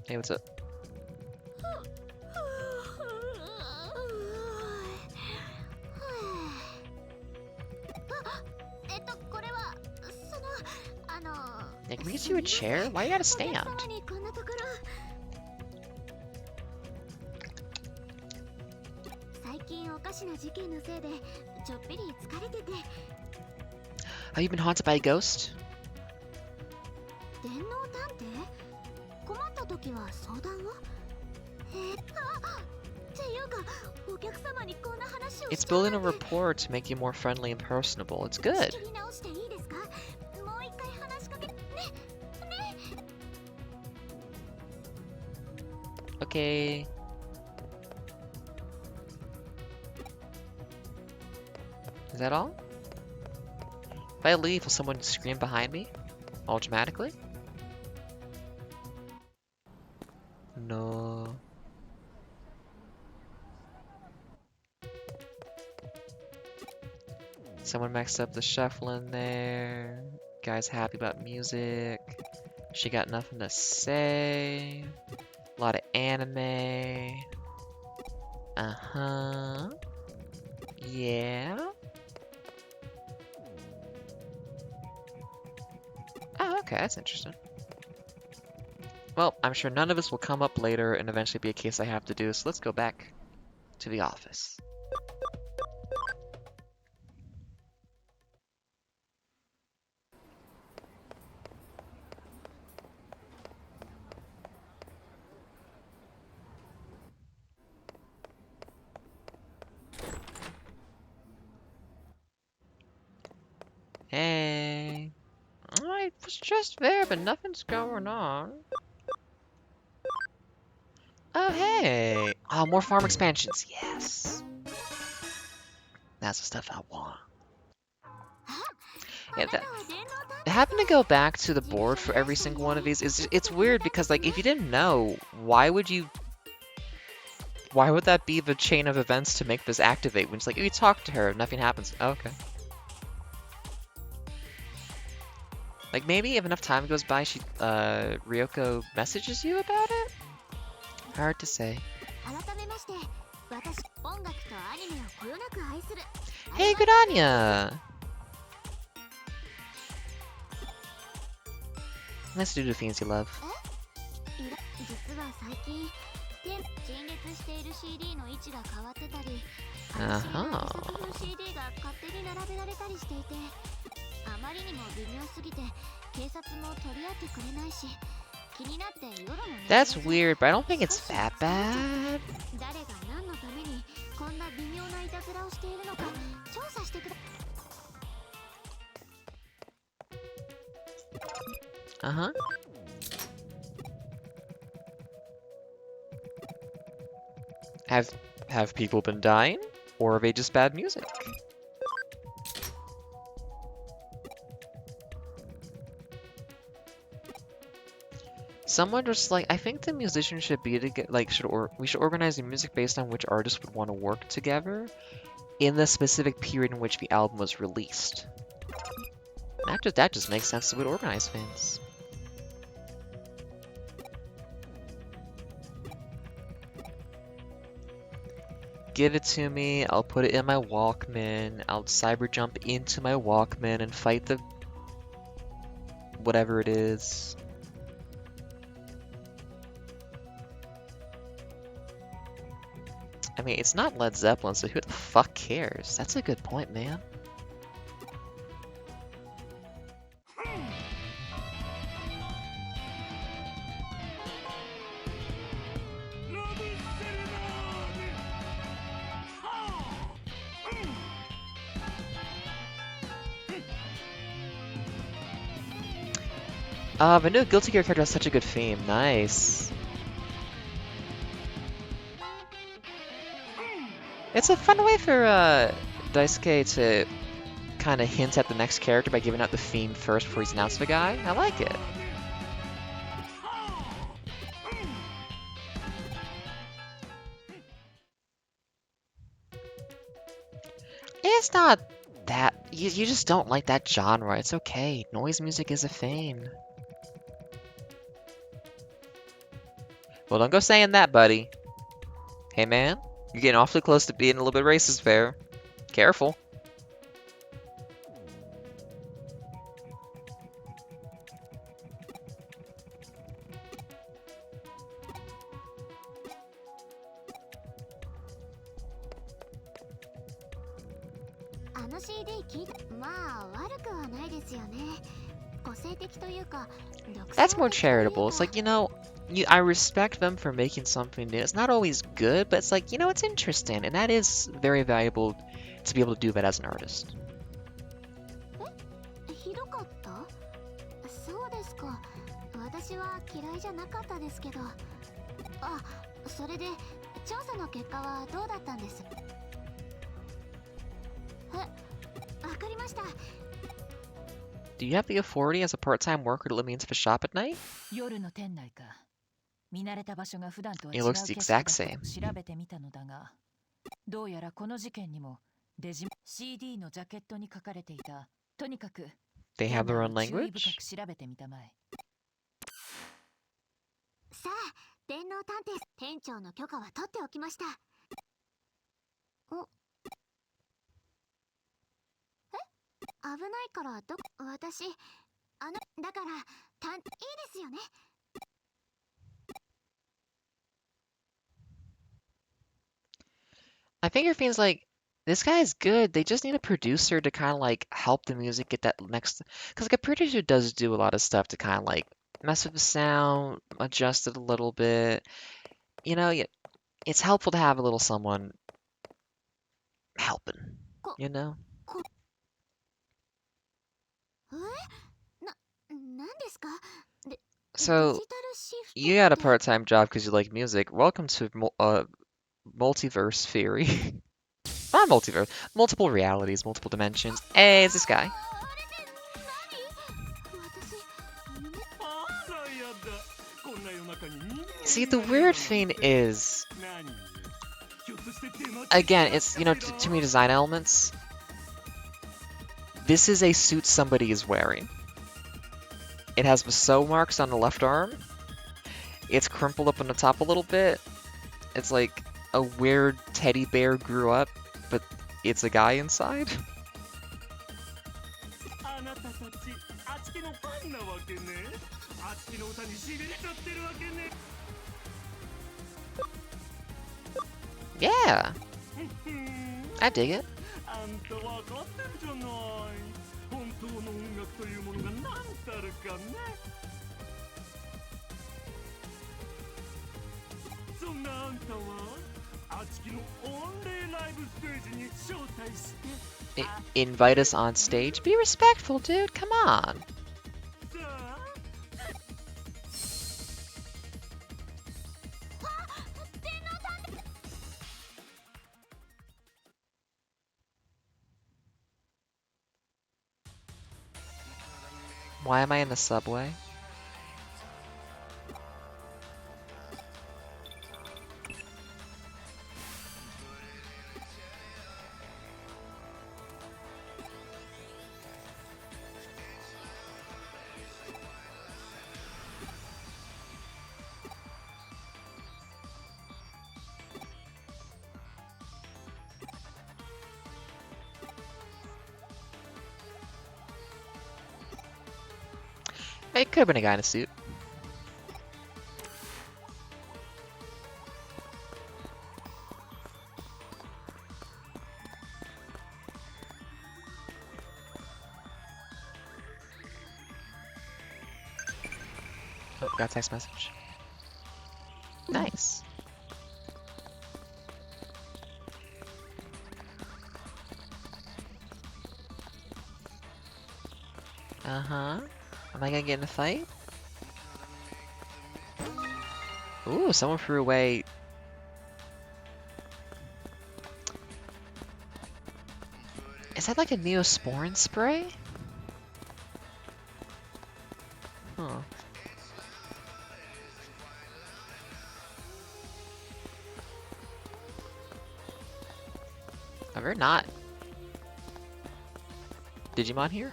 [SPEAKER 1] Hey, what's up? Yeah, can we get you a chair? Why you gotta stand? Have you been haunted by a ghost? It's building a rapport to make you more friendly and personable. It's good. Okay. Is that all? If I leave, will someone scream behind me? All dramatically? No. Someone messed up the shuffling there. Guy's happy about music. She got nothing to say. A lot of anime. Uh-huh. Yeah. Oh, okay, that's interesting. Well, I'm sure none of this will come up later and eventually be a case I have to do, so let's go back to the office. Hey. I was just there, but nothing's going on. Oh, hey. Oh, more farm expansions. Yes. That's the stuff I want. Yeah, having to go back to the board for every single one of these it's weird because, like, if you didn't know, why would that be the chain of events to make this activate when it's like, you talk to her, nothing happens? Oh, okay. Like, maybe if enough time goes by, Ryoko messages you about it? Hard to say. Hey, good on ya! Nice to do the things you love. Uh-huh. That's weird, but I don't think it's that bad. Uh-huh. Have people been dying? Or are they just bad music? Someone just like, I think the musicians should be to get like we should organize the music based on which artists would want to work together in the specific period in which the album was released. That just makes sense. It would organize things. Give it to me, I'll put it in my Walkman, I'll cyber jump into my Walkman and fight the whatever it is. I mean, it's not Led Zeppelin, so who the fuck cares? That's a good point, man. The new Guilty Gear character has such a good theme. Nice. It's a fun way for Daisuke to kind of hint at the next character by giving out the theme first before he's announced the guy. I like it. It's not that. You just don't like that genre. It's okay. Noise music is a thing. Well, don't go saying that, buddy. Hey, man. You're getting awfully close to being a little bit racist there. Careful. That's more charitable. It's like, I respect them for making something new. It's not always good, but it's like, it's interesting, and that is very valuable to be able to do that as an artist. Do you have the authority as a part-time worker to let me into the shop at night? It looks the exact same. They have their own language? I think your feeling's like, this guy is good. They just need a producer to kind of like help the music get that next. Because like a producer does do a lot of stuff to kind of like mess with the sound, adjust it a little bit. It's helpful to have a little someone helping, you know? So, you got a part-time job because you like music. Welcome to multiverse theory. Not multiverse. Multiple realities, multiple dimensions. Hey, it's this guy. See, the weird thing is, again, it's, too many design elements. This is a suit somebody is wearing. It has the sew marks on the left arm. It's crumpled up on the top a little bit. It's like a weird teddy bear grew up, but it's a guy inside. Yeah, I dig it. Invite us on stage. Be respectful, dude. Come on. Why am I in the subway? It could have been a guy in a suit. Oh, got a text message. Nice. Uh-huh. Am I gonna get in a fight? Ooh, someone threw away... Is that like a Neosporin spray? Huh. Are there not Digimon here?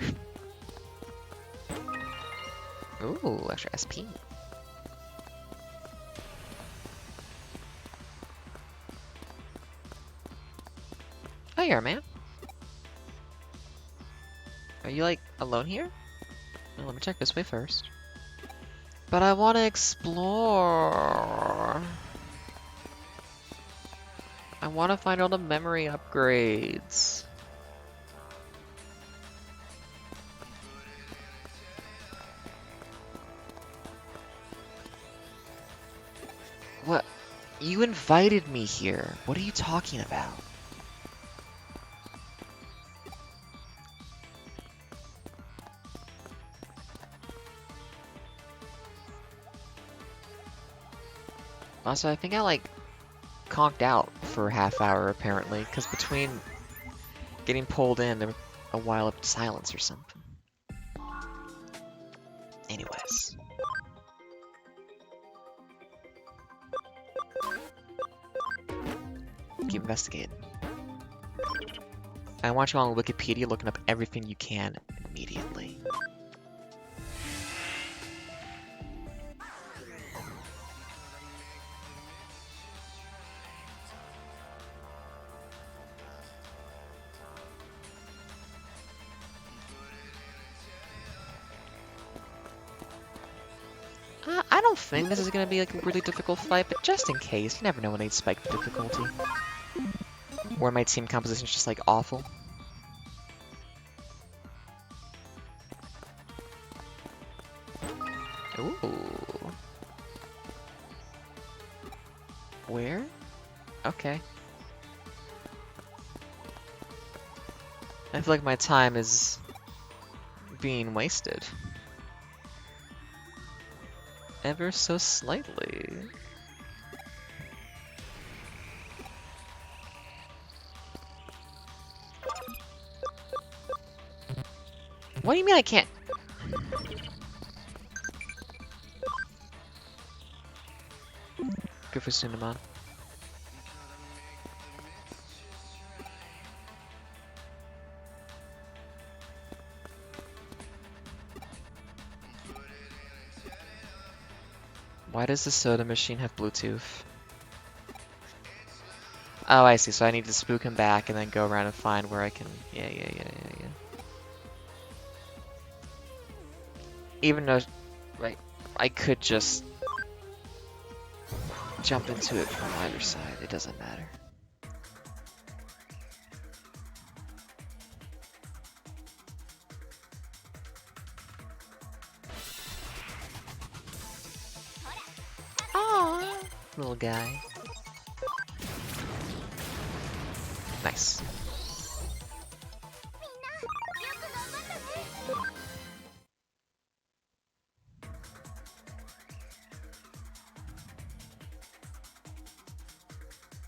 [SPEAKER 1] Ooh, extra SP. Oh, you're a man. Are you, like, alone here? Well, let me check this way first. But I want to explore. I want to find all the memory upgrades. You invited me here. What are you talking about? Also, I think I like conked out for a half hour apparently, because between getting pulled in, there was a while of silence or something. Anyways. Keep investigating. I want you on Wikipedia looking up everything you can immediately. I don't think this is gonna be like a really difficult fight, but just in case, you never know when they'd spike the difficulty. Or my team composition is just like awful. Ooh. Where? Okay. I feel like my time is being wasted. Ever so slightly. What do you mean I can't? Good for Sunamon. Why does the soda machine have Bluetooth? Oh, I see. So I need to spook him back and then go around and find where I can... Yeah. Even though... Right. I could just... jump into it from either side. It doesn't matter. Aww, little guy. Nice.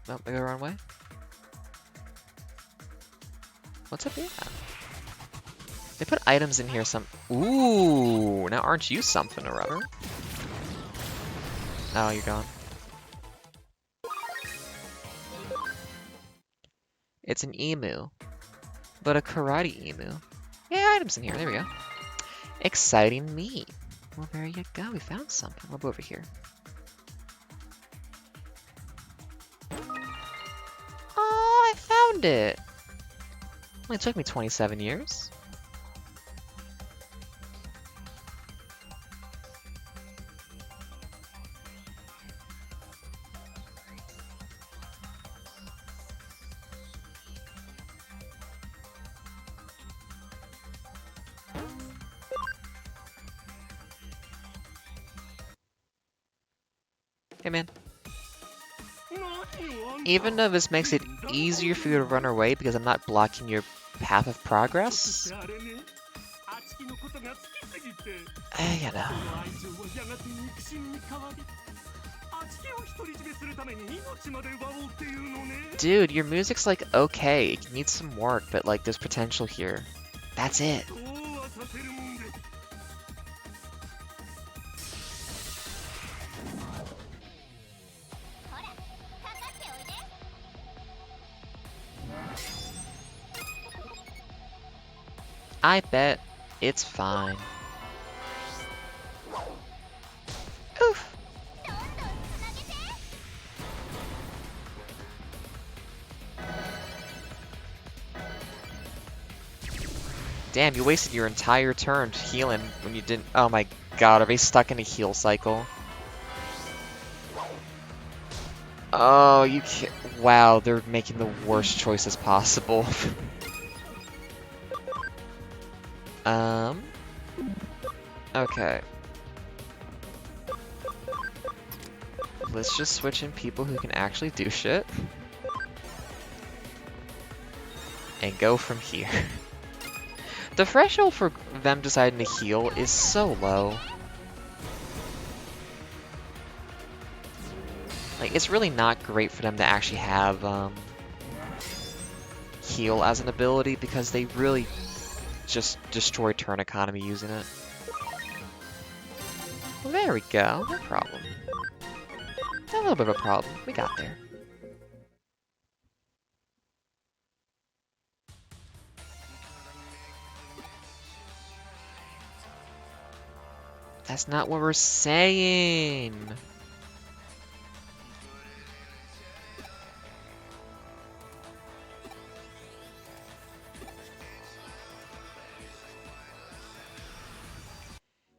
[SPEAKER 1] Nope, I go the wrong way. What's up here? They put items in here Ooh, now aren't you something or other? Oh, you're gone. It's an emu, but a karate emu. Yeah, items in here. There we go. Exciting meat. Well, there you go. We found something. We'll go over here. Oh, I found it. Only took me 27 years. Hey, man. Even though this makes it easier for you to run away because I'm not blocking your path of progress, you know. Dude, your music's like okay. It needs some work, but like there's potential here. That's it. I bet it's fine. Oof. Damn, you wasted your entire turn healing when you didn't. Oh my god, are they stuck in a heal cycle? Oh, you can't. Wow, they're making the worst choices possible. Okay. let's just switch in people who can actually do shit. And go from here. The threshold for them deciding to heal is so low. Like, it's really not great for them to actually have heal as an ability because they really just destroy turn economy using it. Well, there we go. No problem. A little bit of a problem. We got there. That's not what we're saying.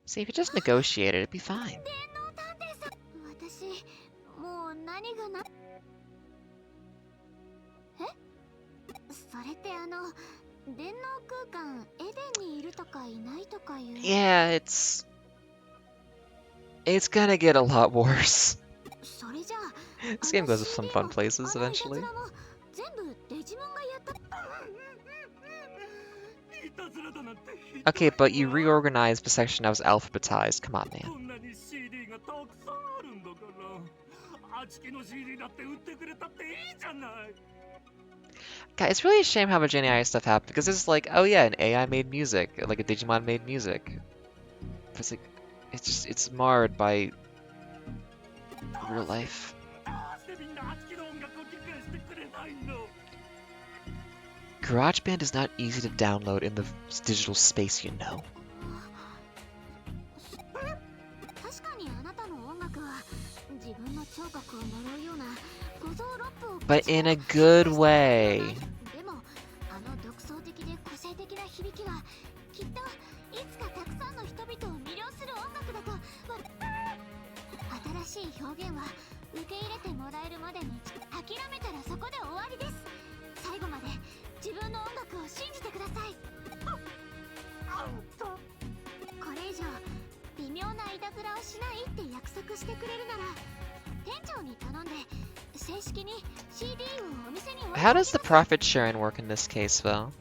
[SPEAKER 1] See, if you just negotiated, it'd be fine. Yeah, it's gonna get a lot worse. This game goes to some fun places eventually. Okay, but you reorganized the section that was alphabetized. Come on, man. God, it's really a shame how much AI stuff happened because it's like, oh yeah, an AI made music, like a Digimon made music. It's like, it's marred by real life. GarageBand is not easy to download in the digital space, you know. But in a good way. How does the profit sharing work in this case, though?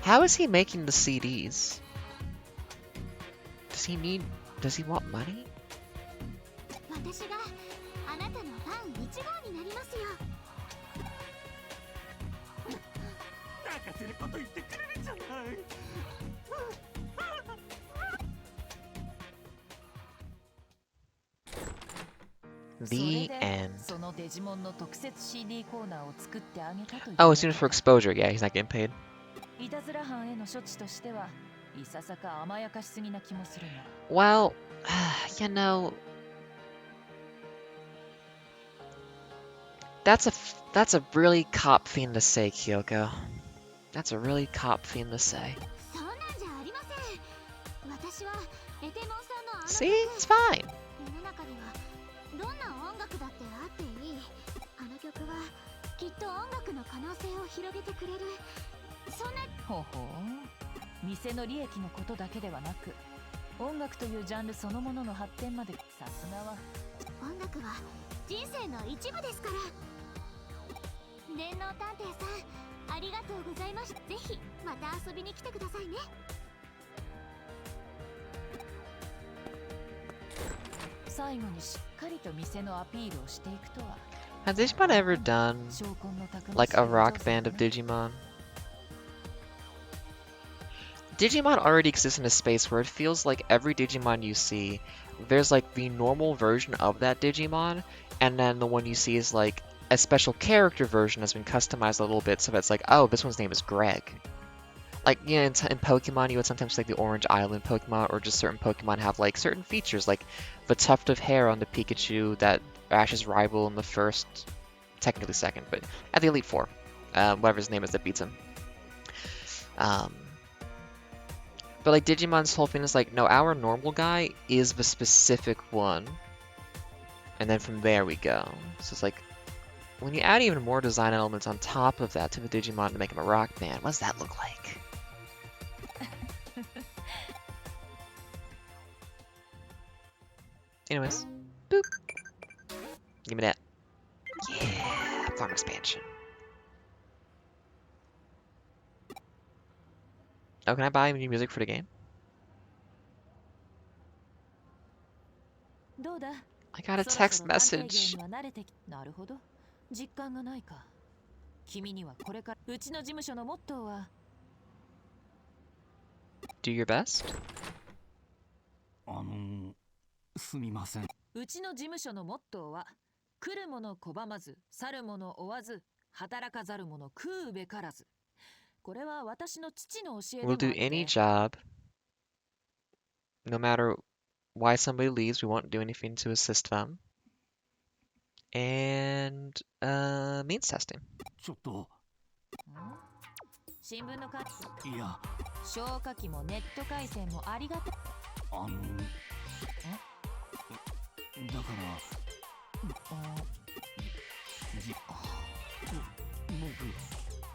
[SPEAKER 1] How is he making the CDs? Does he want money? The end. Oh, it's used for exposure. Yeah, he's not getting paid. Well, you know, that's a really cop thing to say, Kyoko. That's a really cop thing to say. See, it's fine. Has Digimon ever done like a rock band of Digimon? Digimon already exists in a space where it feels like every Digimon you see, there's like the normal version of that Digimon, and then the one you see is like a special character version that's been customized a little bit, so it's like, oh, this one's name is Greg. Like, yeah, in Pokemon, you would sometimes like the Orange Island Pokemon, or just certain Pokemon have like certain features, like the tuft of hair on the Pikachu that Ash's rival in the first, technically second, but at the Elite Four, whatever his name is that beats him. But like Digimon's whole thing is like, no, our normal guy is the specific one, and then from there we go. So it's like, when you add even more design elements on top of that to the Digimon to make him a rock band, what does that look like? Anyways, boop. Give me that. Yeah, farm expansion. Oh, can I buy new music for the game? I got a text message.
[SPEAKER 2] なるほど。実感がないか。君にはこれからうちの事務所のモットーは
[SPEAKER 1] Do your best.
[SPEAKER 2] すみません。うちの事務所のモットーは来る者拒まず、去る者追わず、働かざる者食うべからず。これは私の父の教えでもあ
[SPEAKER 1] We'll
[SPEAKER 2] って。
[SPEAKER 1] do any job, no matter why somebody leaves. We won't do anything to assist them. And means testing.
[SPEAKER 2] ちょっと。新聞のかいや消火器もネット回線もありがたい。だから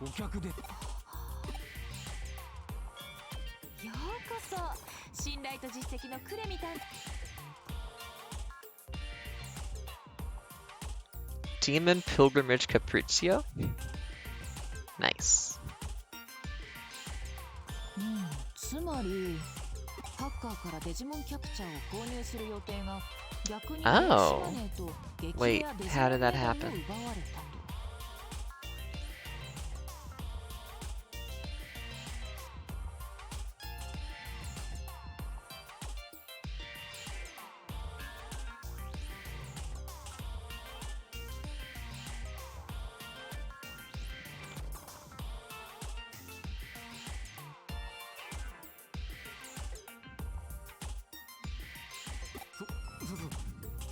[SPEAKER 2] 僕お客で。ようこそ信頼と実績のクレミタン。
[SPEAKER 1] Demon Pilgrimage Capriccio. Nice.
[SPEAKER 2] つまりハッカーからデジモンキャプチャーを購入する予定が逆に
[SPEAKER 1] Oh.
[SPEAKER 2] マネーと激
[SPEAKER 1] Wait,
[SPEAKER 2] レアデジモン
[SPEAKER 1] how did that
[SPEAKER 2] メダルを
[SPEAKER 1] happen?
[SPEAKER 2] 奪われたと。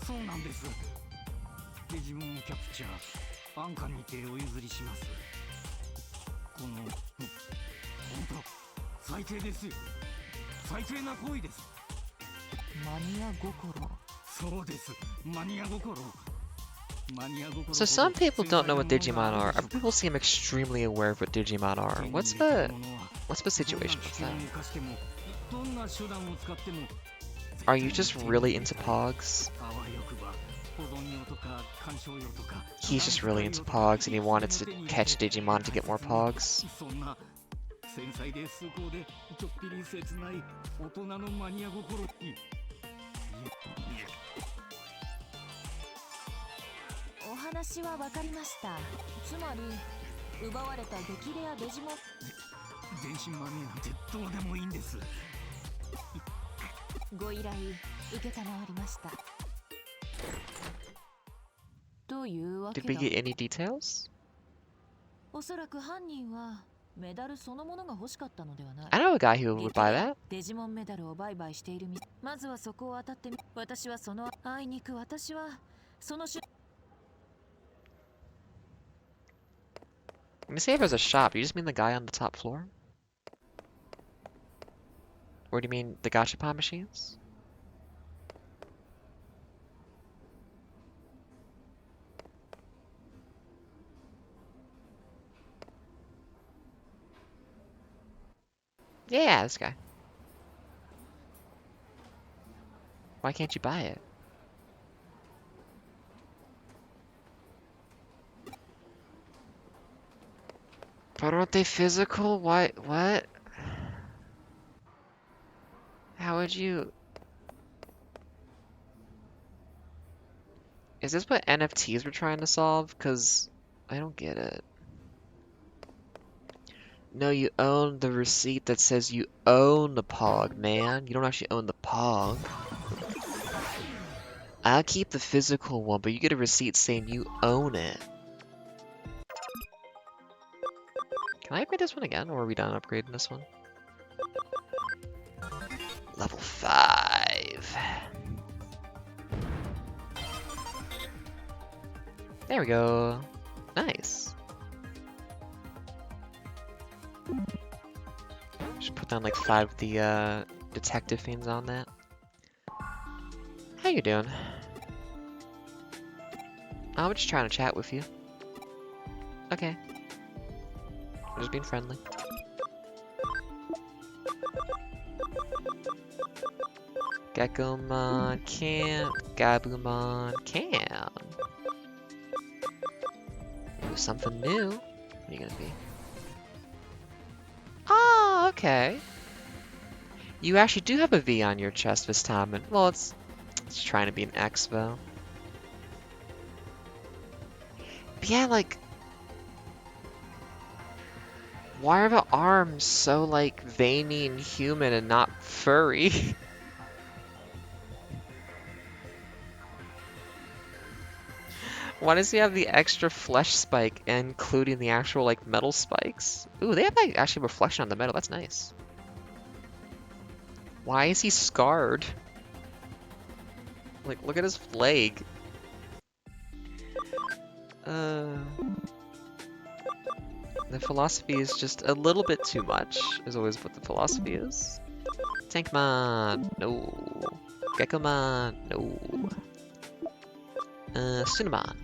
[SPEAKER 2] そうなんです。デジモンキャプチャー安価にてお譲りします。この本当最低ですよ。最低な行為です。マニア心。そうです。マニア心。
[SPEAKER 1] So some people don't know what Digimon are. Other people seem extremely aware of what Digimon are. What's the situation with that? Are you just really into Pogs? He's just really into Pogs and he wanted to catch Digimon to get more Pogs.
[SPEAKER 2] お話はわかりました。つまり奪われた激レアデジモン電信マネーなんてどうでもいいんです。ご依頼受けたまわりました。というわけ
[SPEAKER 1] Did
[SPEAKER 2] だ。
[SPEAKER 1] we get any details?
[SPEAKER 2] おそらく犯人はメダルそのものが欲しかったのではない。
[SPEAKER 1] I know a guy who would buy that.
[SPEAKER 2] デジモンメダルを売買している店。まずはそこを当たってみ。私はそのあいにく私はその
[SPEAKER 1] When you say there's a shop, you just mean the guy on the top floor? Or do you mean the gachapon machines? Yeah, this guy. Why can't you buy it? But aren't they physical? Why? What? How would you... Is this what NFTs were trying to solve? Because I don't get it. No, you own the receipt that says you own the Pog, man. You don't actually own the Pog. I'll keep the physical one, but you get a receipt saying you own it. Can I upgrade this one again, or are we done upgrading this one? Level 5. There we go. Nice. Just put down like 5 of the detective themes on that. How you doing? I'm just trying to chat with you. Okay. I'm just being friendly. Gekomon can't. Gabumon can. Ooh, something new. What are you gonna be? Oh, okay. You actually do have a V on your chest this time, and well, it's trying to be an X though. But yeah, like, why are the arms so like veiny and human and not furry? Why does he have the extra flesh spike, including the actual like metal spikes? Ooh, they have like actually reflection on the metal. That's nice. Why is he scarred? Like, look at his leg. The philosophy is just a little bit too much, is always what the philosophy is. Tankmon, no. Gekomon, no. Sunamon.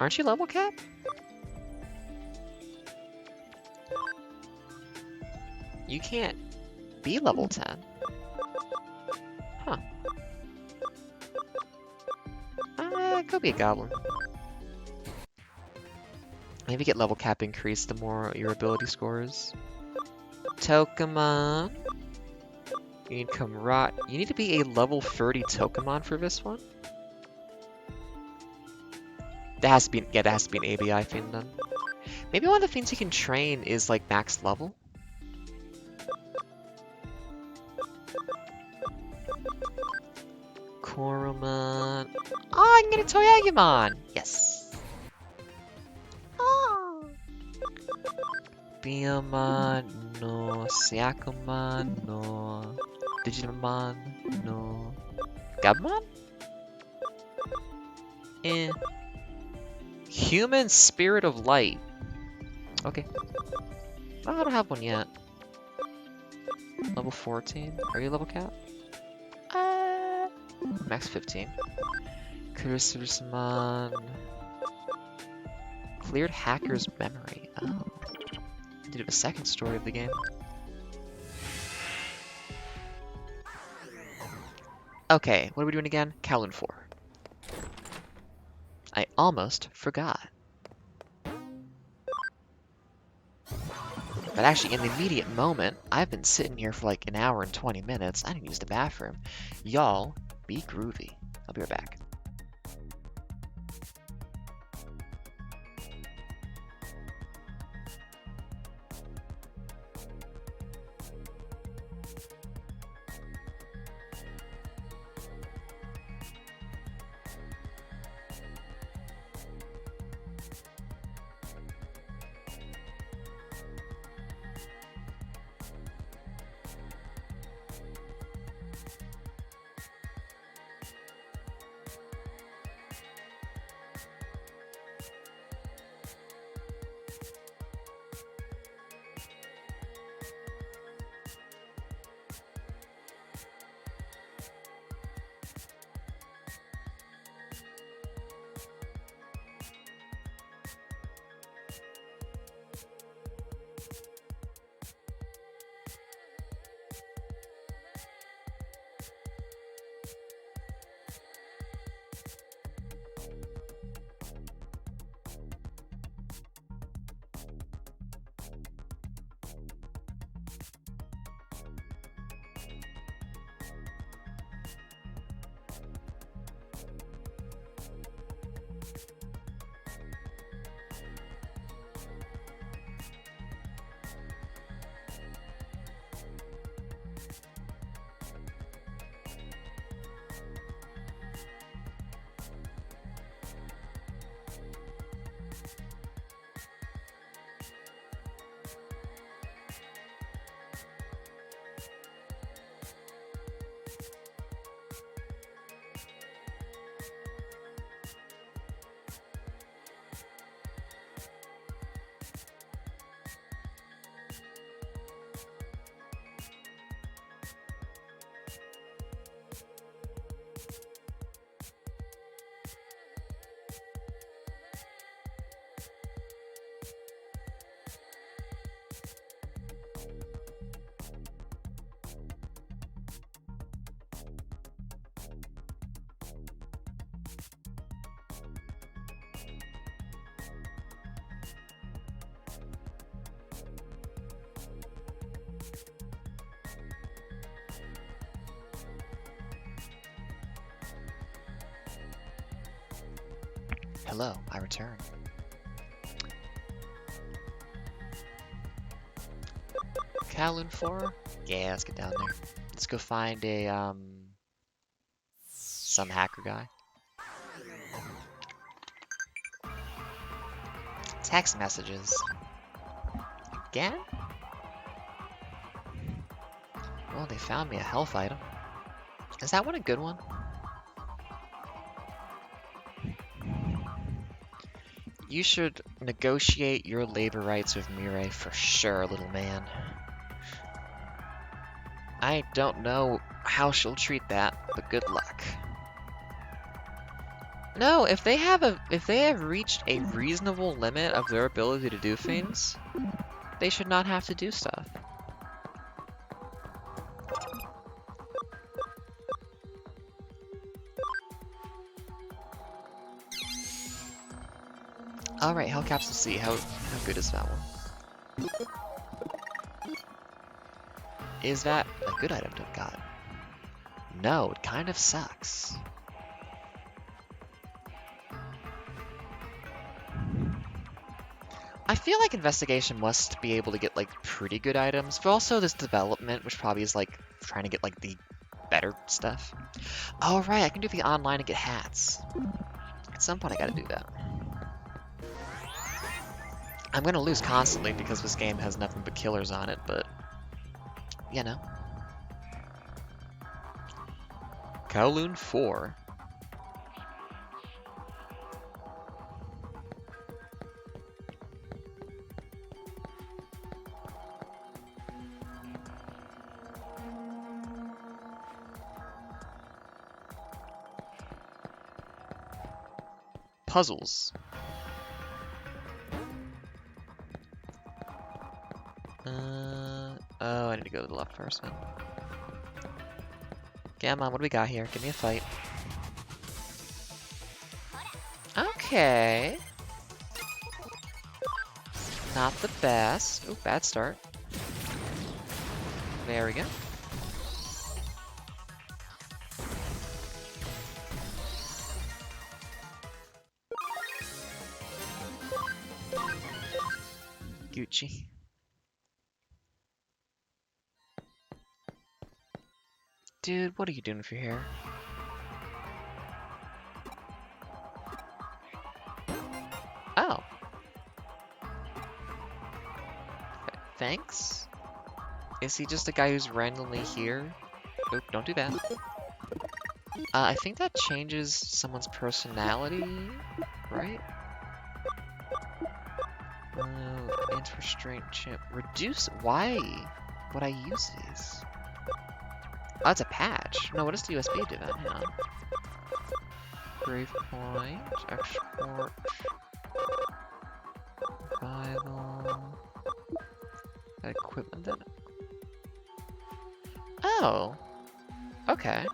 [SPEAKER 1] Aren't you level cap? You can't be level 10. Huh. Could be a goblin. Maybe get level cap increased the more your ability scores. Tokamon. You need Kamrat. You need to be a level 30 Tokamon for this one. That has to be, yeah, that has to be an ABI thing then. Maybe one of the things you can train is like max level. Koromon. Oh, I can get a Toyagumon! Yes! Oh! Biyomon, no. Syakomon, no. Digimon, no. Gabumon? Eh. Human Spirit of Light. Okay. Oh, I don't have one yet. Level 14. Are you level cap? Max 15. Kurusurusumon. Cleared hacker's memory. Oh. Did have a second story of the game. Okay, what are we doing again? Kowloon 4. I almost forgot. But actually, in the immediate moment, I've been sitting here for like an hour and 20 minutes. I didn't use the bathroom. Y'all, be groovy. I'll be right back. Hello, I return. Kowloon 4? Yeah, let's get down there. Let's go find a, some hacker guy. Text messages. Again? Well, they found me a health item. Is that one a good one? You should negotiate your labor rights with Mirai for sure, little man. I don't know how she'll treat that, but good luck. No, if they have reached a reasonable limit of their ability to do things, they should not have to do stuff. Alright, Hell Capsule C, how good is that one? Is that a good item to have gotten? No, it kind of sucks. I feel like Investigation must be able to get like pretty good items, but also this development, which probably is like trying to get like the better stuff. Oh right, I can do the online and get hats. At some point I gotta do that. I'm gonna lose constantly because this game has nothing but killers on it, but you know. Kowloon 4. Puzzles. Oh, I need to go to the left first, man. Come on, what do we got here? Give me a fight. Okay. Not the best. Ooh, bad start. There we go. Gucci. Dude, what are you doing with your hair? Oh. Thanks? Is he just a guy who's randomly here? Oop, don't do that. I think that changes someone's personality, right? Anti-restraint chip. Reduce. Why would I use these? Oh, it's a patch. No, what does the USB do then? Hang on. Grave point. Export. Bible. That equipment then. Oh. Okay.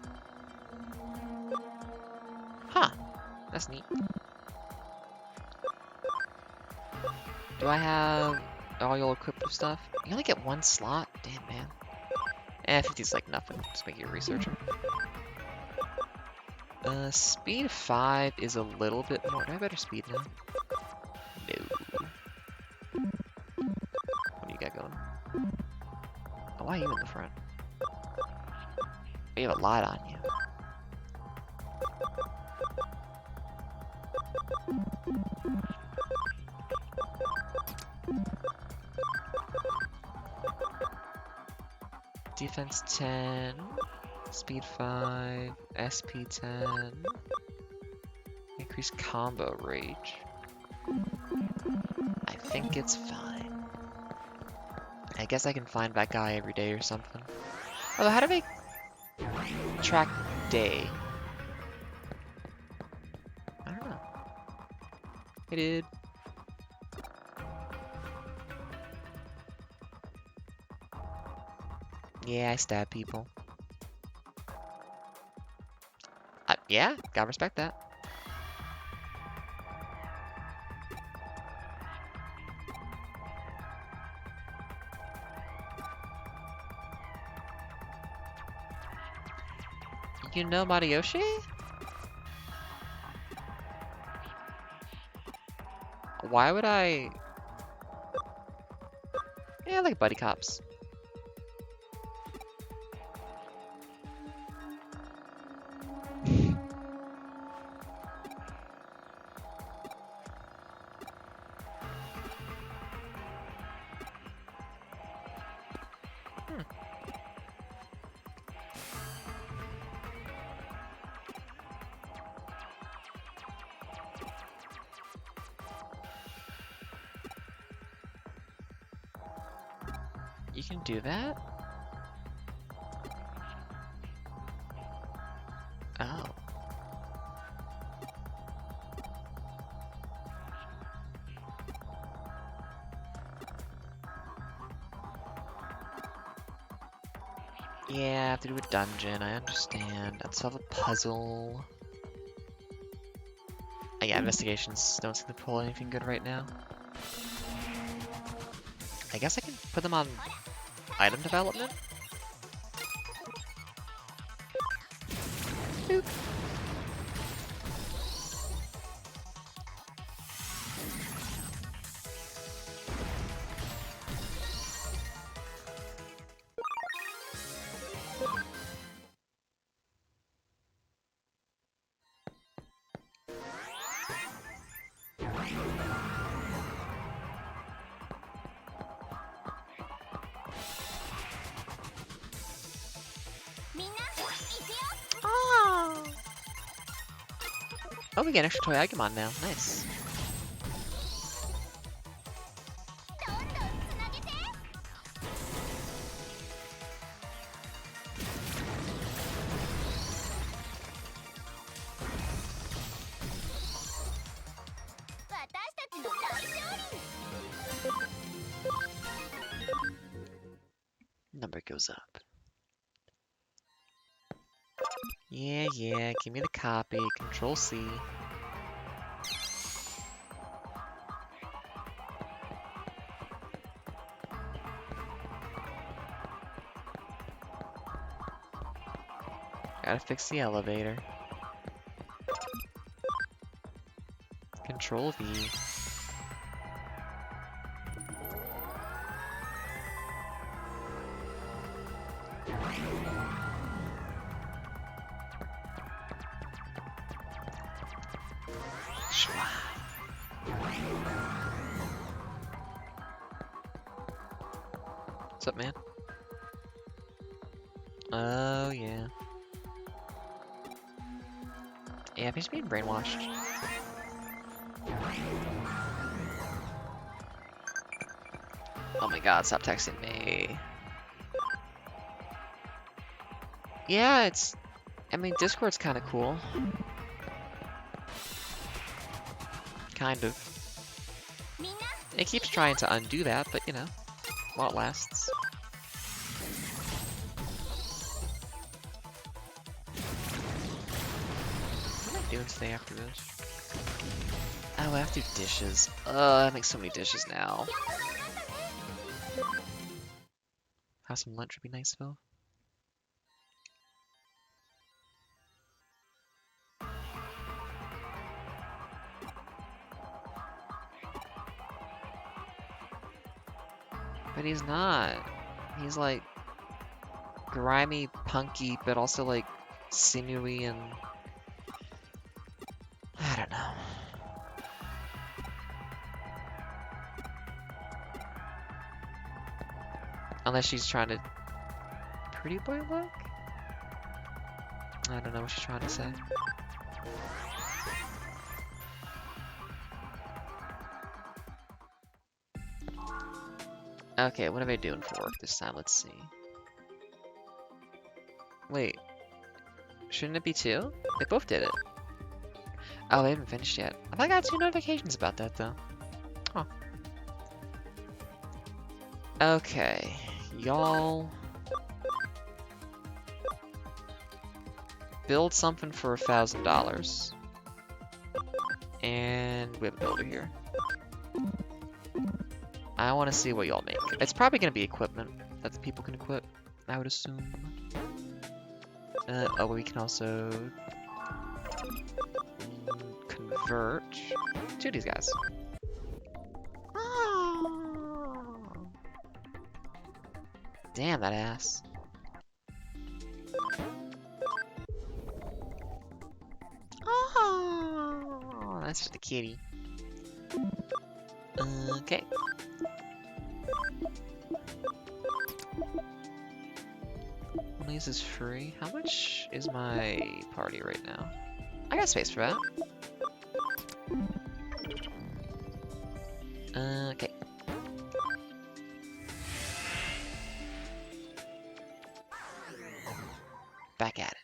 [SPEAKER 1] Huh. That's neat. Do I have all your equipped stuff? You only get one slot? Damn, man. 50's like nothing. Just make you a researcher. Speed 5 is a little bit more. Do I have better speed now? No. What do you got going? Oh, why are you in the front? You have a light on you. Defense 10, speed 5, SP 10, increase combo rage. I think it's fine. I guess I can find that guy every day or something. Although, how do they track day? I don't know. Hey, dude. Yeah, I stab people. Yeah, gotta respect that. You know Mariyoshi? Why would I? Yeah, I like buddy cops. Hmm. You can do that? Oh. Yeah, I have to do a dungeon, I understand. Let's solve a puzzle. Oh, yeah, investigations don't seem to pull anything good right now. I guess I can put them on item development? Boop. Oh. Oh, we get an extra toy Agumon now. Nice. Number goes up. Yeah, yeah, give me the copy. Control C. Gotta fix the elevator. Control V. Shwa. What's up, man? Oh, yeah. Yeah, he's being brainwashed. Oh my god, stop texting me. Yeah, I mean, Discord's kind of cool. Kind of. It keeps trying to undo that, but you know, while it lasts. What am I doing today after this? Oh, I have to do dishes. I make so many dishes now. Have some lunch would be nice, though. But he's not. He's like grimy, punky, but also like sinewy and I don't know. Unless she's trying to pretty boy look? I don't know what she's trying to say. Okay, what am I doing for work this time? Let's see. Wait, shouldn't it be 2? They both did it. Oh, they haven't finished yet. I think I got 2 notifications about that, though. Huh. Okay, y'all. Build something for $1,000. And we have a builder here. I want to see what y'all make. It's probably going to be equipment that the people can equip, I would assume. Oh, we can also convert 2 of these guys. Damn that ass. Oh, that's just a kitty. Okay. One of these is free. How much is my party right now? I got space for that. Okay. Back at it.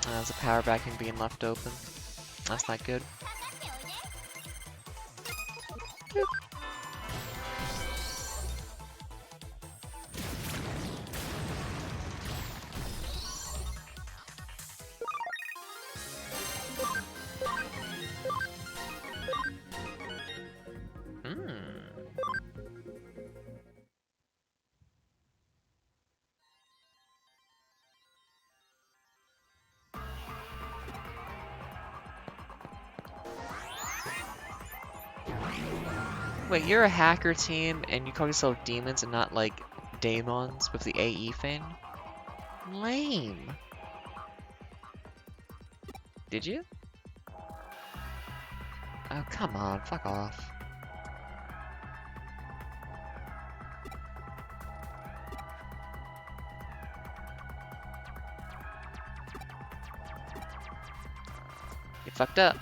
[SPEAKER 1] There's a power vacuum being left open. That's not good. Hmm. Wait, you're a hacker team and you call yourself demons and not like daemons with the AE thing? Lame. Did you? Oh, come on, fuck off. You fucked up.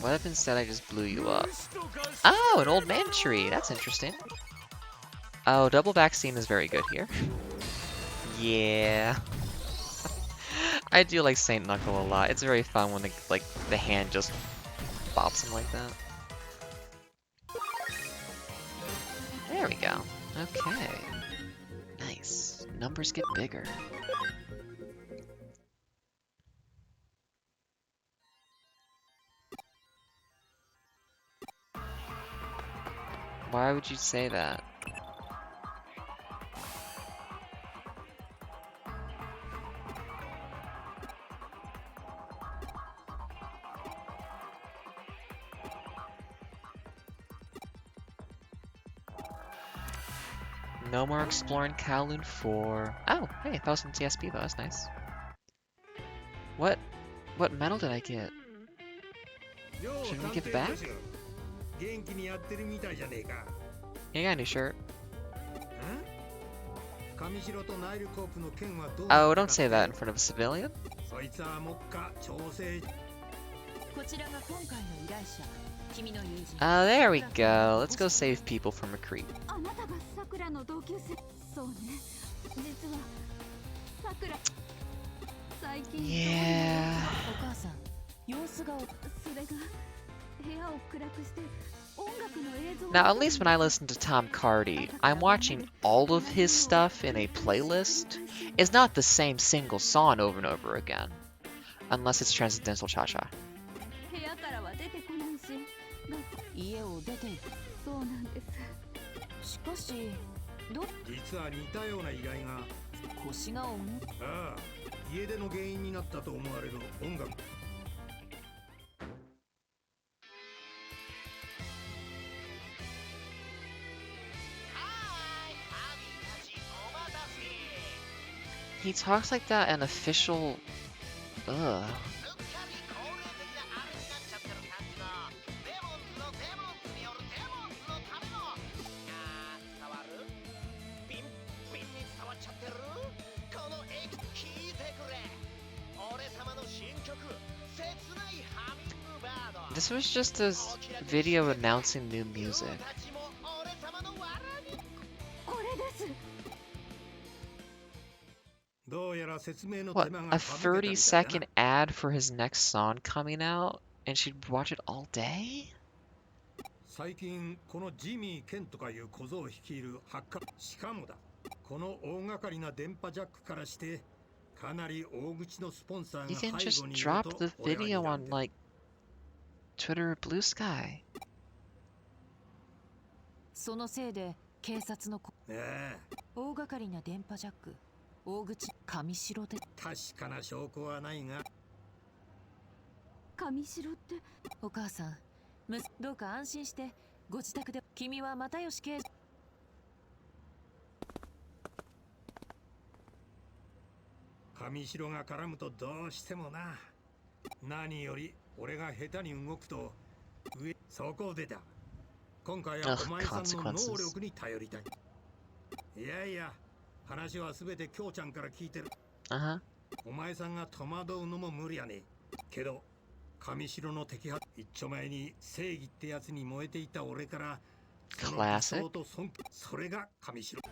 [SPEAKER 1] What if instead I just blew you up? Oh, an old man tree. That's interesting. Oh, double vaccine is very good here. Yeah. I do like Saint Knuckle a lot. It's very fun when the hand just bops him like that. There we go. Okay. Nice. Numbers get bigger. Why would you say that? No more exploring Kowloon 4. Oh, hey, 1000 TSP though, that's nice. What medal did I get? Should we give it back? Yeah, I got a new shirt. Oh, don't say that in front of a civilian. Oh, there we go. Let's go save people from a creep. Yeah. Now, at least when I listen to Tom Cardy, I'm watching all of his stuff in a playlist. It's not the same single song over and over again. Unless it's Transcendental Cha-Cha. He talks like that in official... Ugh. This was just a video announcing new music. What, a 30-second ad for his next song coming out, and she'd watch it all day?
[SPEAKER 3] 最近このジミー・ケンとかいう小僧を率いるハッカー、しかもだ、この大掛かりな電波ジャックからしてかなり大口のスポンサー
[SPEAKER 1] You
[SPEAKER 3] が
[SPEAKER 1] can
[SPEAKER 3] 背
[SPEAKER 1] just
[SPEAKER 3] 後にいる
[SPEAKER 1] drop
[SPEAKER 3] と
[SPEAKER 1] the
[SPEAKER 3] 俺は
[SPEAKER 1] video
[SPEAKER 3] 睨ん
[SPEAKER 1] on
[SPEAKER 3] でる。
[SPEAKER 1] like Twitter or Blue Sky.
[SPEAKER 2] そのせいで警察の
[SPEAKER 3] ねえ、
[SPEAKER 2] 大掛かりな電波ジャック、大口上白で
[SPEAKER 3] 確かな証拠はないが、
[SPEAKER 2] 上白ってお母さん、どうか安心してご自宅で。君は又吉刑事。
[SPEAKER 3] 上白が絡むとどうしてもな。何より俺が下手に動くとそこでだ。今回はお前さんの能力に頼りたい。いやいや、話は全て京ちゃんから聞いてる。お前さんが戸惑うのも無理やね。けど上白の敵派一丁前に正義ってやつに燃えていた俺からその理想と尊敬、それが上白。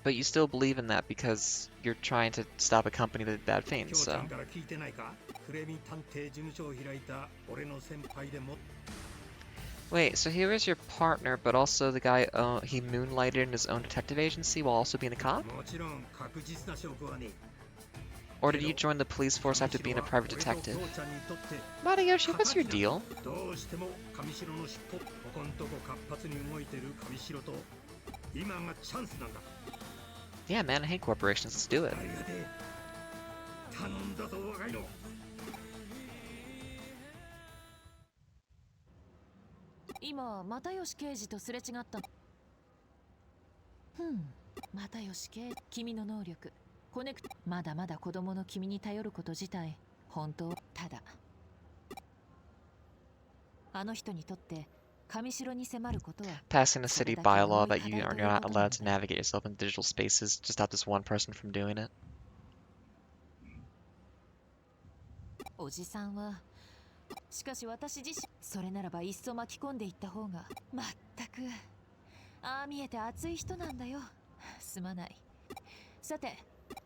[SPEAKER 1] But you still believe in that because you're trying to stop a company that bad
[SPEAKER 3] 京
[SPEAKER 1] fames,
[SPEAKER 3] ちゃ
[SPEAKER 1] so.
[SPEAKER 3] んから聞いてないか。クレミ探偵事務所を開いた俺の先輩でも。
[SPEAKER 1] Wait, so he was your partner, but also the guy, he moonlighted in his own detective agency while also being a cop?
[SPEAKER 3] もちろん確実な証拠はね。
[SPEAKER 1] Or did you join the police force after being a private
[SPEAKER 3] 俺と
[SPEAKER 1] detective?
[SPEAKER 3] 京ちゃんにとって
[SPEAKER 1] Matayoshi, what's your deal?
[SPEAKER 3] どうしても上白の尻尾、ここんとこ活発に動いてる上白と今がチャンスなんだ。
[SPEAKER 1] Yeah, man, I hate corporations. Let's do it.
[SPEAKER 3] ありがてえ。頼んだぞ若いの。
[SPEAKER 2] 今又吉刑事とすれ違った。又吉刑事、君の能力コネクト、まだまだ子供の君に頼ること自体本当。ただあの人にとって上白に迫ることは
[SPEAKER 1] Passing the city bylaw that you are not allowed to navigate yourself in digital spaces to stop this one person from doing it.
[SPEAKER 2] おじさんは、しかし私自身、それならばいっそ巻き込んでいった方が。まったく、ああ見えて熱い人なんだよ。すまない。さて、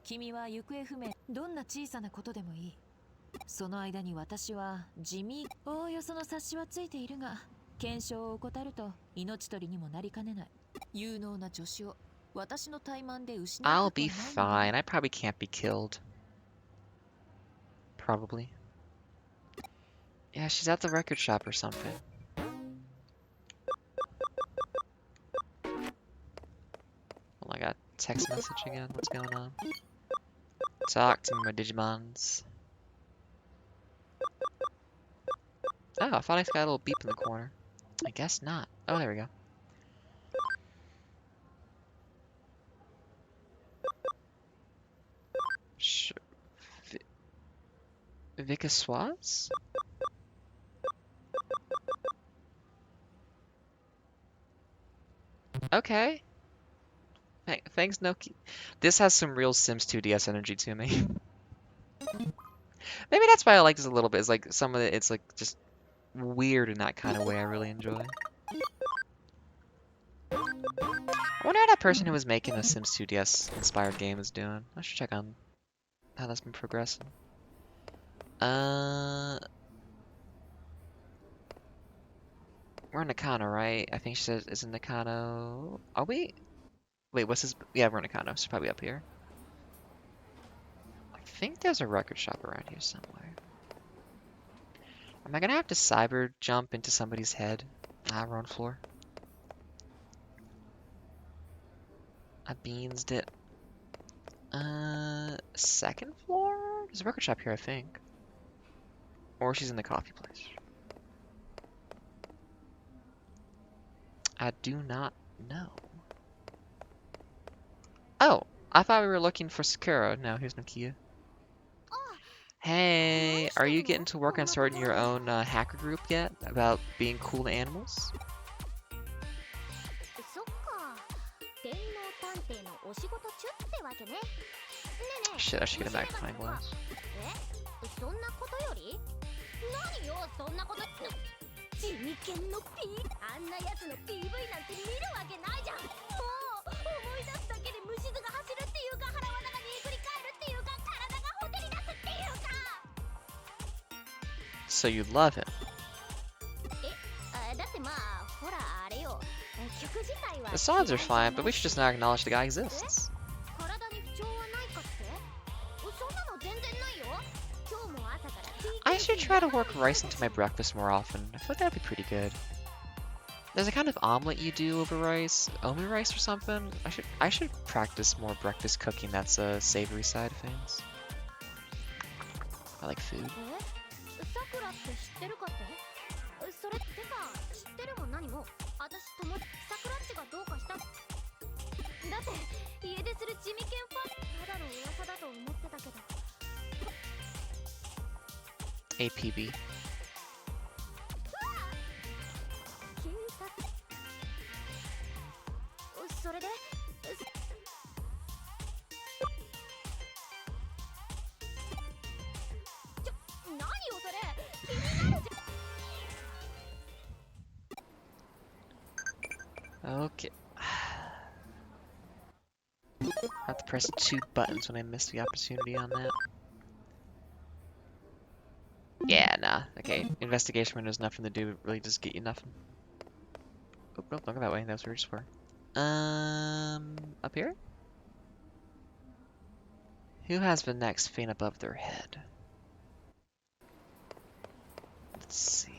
[SPEAKER 2] 君は行方不明、どんな小さなことでもいい。その間に私は地味、おおよその察しはついているが、検証を怠ると命取りにもなりかねない。有能な助手を私の怠慢で失った
[SPEAKER 1] I'll
[SPEAKER 2] と
[SPEAKER 1] be
[SPEAKER 2] はない
[SPEAKER 1] fine. I probably can't be killed. Probably. Yeah, she's at the record shop or something. Oh my god, text message again. What's going on? Talk to me, my Digimons. Oh, I thought I got a little beep in the corner. I guess not. Oh, there we go. Vicasoise? Okay. Thanks, Noki. This has some real Sims 2DS energy to me. Maybe that's why I like this a little bit. It's like some of it, it's like just weird in that kind of way I really enjoy. I wonder how that person who was making a Sims 2DS inspired game is doing. I should check on how that's been progressing. We're in Nakano, right? I think she says it's in Nakano. Are we? Wait, what's this? Yeah, we're in Nakano, so probably up here. I think there's a record shop around here somewhere. Am I gonna have to cyber jump into somebody's head? Ah, we're on floor. I beansed it. Second floor? There's a record shop here, I think. Or she's in the coffee place. I do not know. Oh, I thought we were looking for Sakura. No, here's Nokia. Hey, are you getting to work on starting your own hacker group yet? About being cool to animals? Shit, I should get a magnifying glass.
[SPEAKER 4] そんなことより何よそんなこと地味犬の P あんなやつの PV なんて見るわけないじゃん。もう思い出すだけで虫唾が走るっていうか腹渡がにくり返るっていうか体がほてり出すっていうか。
[SPEAKER 1] So you love him?
[SPEAKER 4] だっ
[SPEAKER 1] The songs are fine, but we should just not acknowledge the guy exists. I should try to work rice into my breakfast more often. I feel like that'd be pretty good. There's a kind of omelet you do over rice, omi rice or something. I should practice more breakfast cooking. That's a savory side of things. I like food. APB. Okay. I have to press 2 buttons when I miss the opportunity on that. Yeah, nah. Okay, investigation when there's nothing to do really just get you nothing. Oh, no, don't go that way. That's where we just were. Up here? Who has the next thing above their head? Let's see.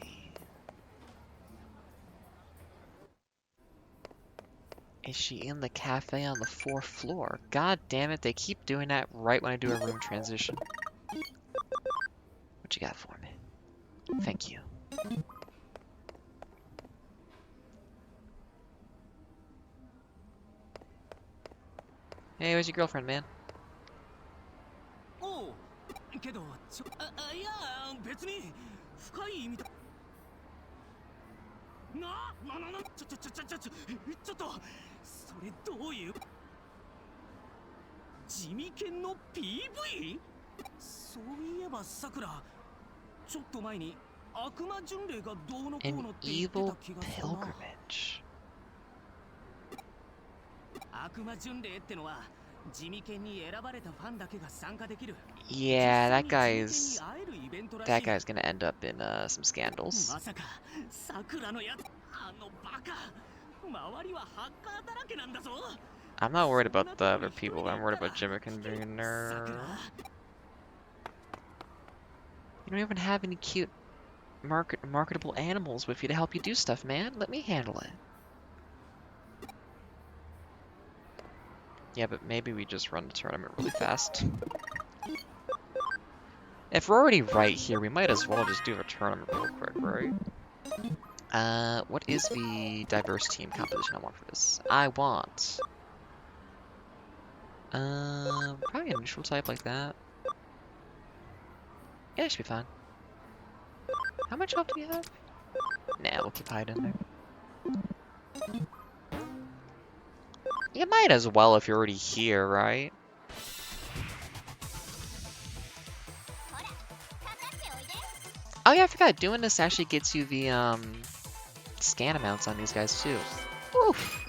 [SPEAKER 1] Is she in the cafe on the 4th floor? God damn it, they keep doing that right when I do a room transition. What you got for me? Thank you. Hey, where's your girlfriend, man?
[SPEAKER 5] Oh, けどいや別に深い意味だ。ちょっとそれどういう地味犬の PV？ そういえばさくらちょっと前に悪魔巡礼がどうのこうのって言ってた気がするな。悪魔巡礼ってのは地味犬に選ばれたファンだけが参加できる。
[SPEAKER 1] Yeah, that guy's gonna end up in some scandals.
[SPEAKER 5] まさかさくらのやつあのバカ周りはハッカーだらけなんだぞ。
[SPEAKER 1] I'm not worried about the other people, I'm worried about Jimmick being a nerd. You don't even have any cute marketable animals with you to help you do stuff, man. Let me handle it. Yeah, but maybe we just run the tournament really fast. If we're already right here, we might as well just do a tournament real quick, right? What is the diverse team composition I want for this? I want... probably a neutral type like that. Yeah, it should be fine. How much health do we have? Nah, we'll keep hiding there. You might as well if you're already here, right? Oh yeah, I forgot. Doing this actually gets you the scan amounts on these guys too. Oof.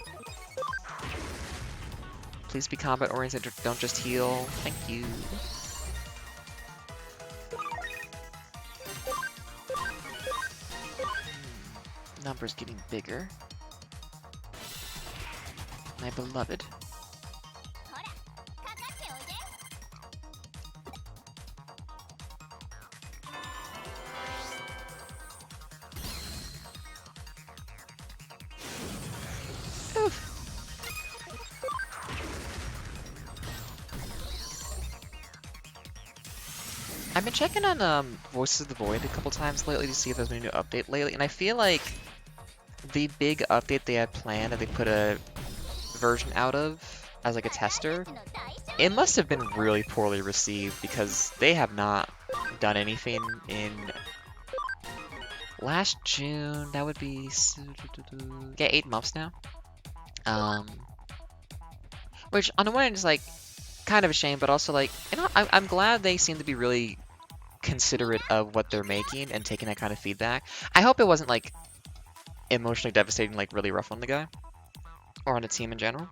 [SPEAKER 1] Please be combat oriented, don't just heal. Thank you. Numbers getting bigger. My beloved. Oof. I've been checking on Voices of the Void a couple times lately to see if there's been a new update lately, and I feel like the big update they had planned that they put a version out of as like a tester, it must have been really poorly received because they have not done anything in last June. That would be 8 months now. Which on the one hand is like kind of a shame, but also like, you know, I'm glad they seem to be really considerate of what they're making and taking that kind of feedback. I hope it wasn't like emotionally devastating, like really rough on the guy or on the team in general.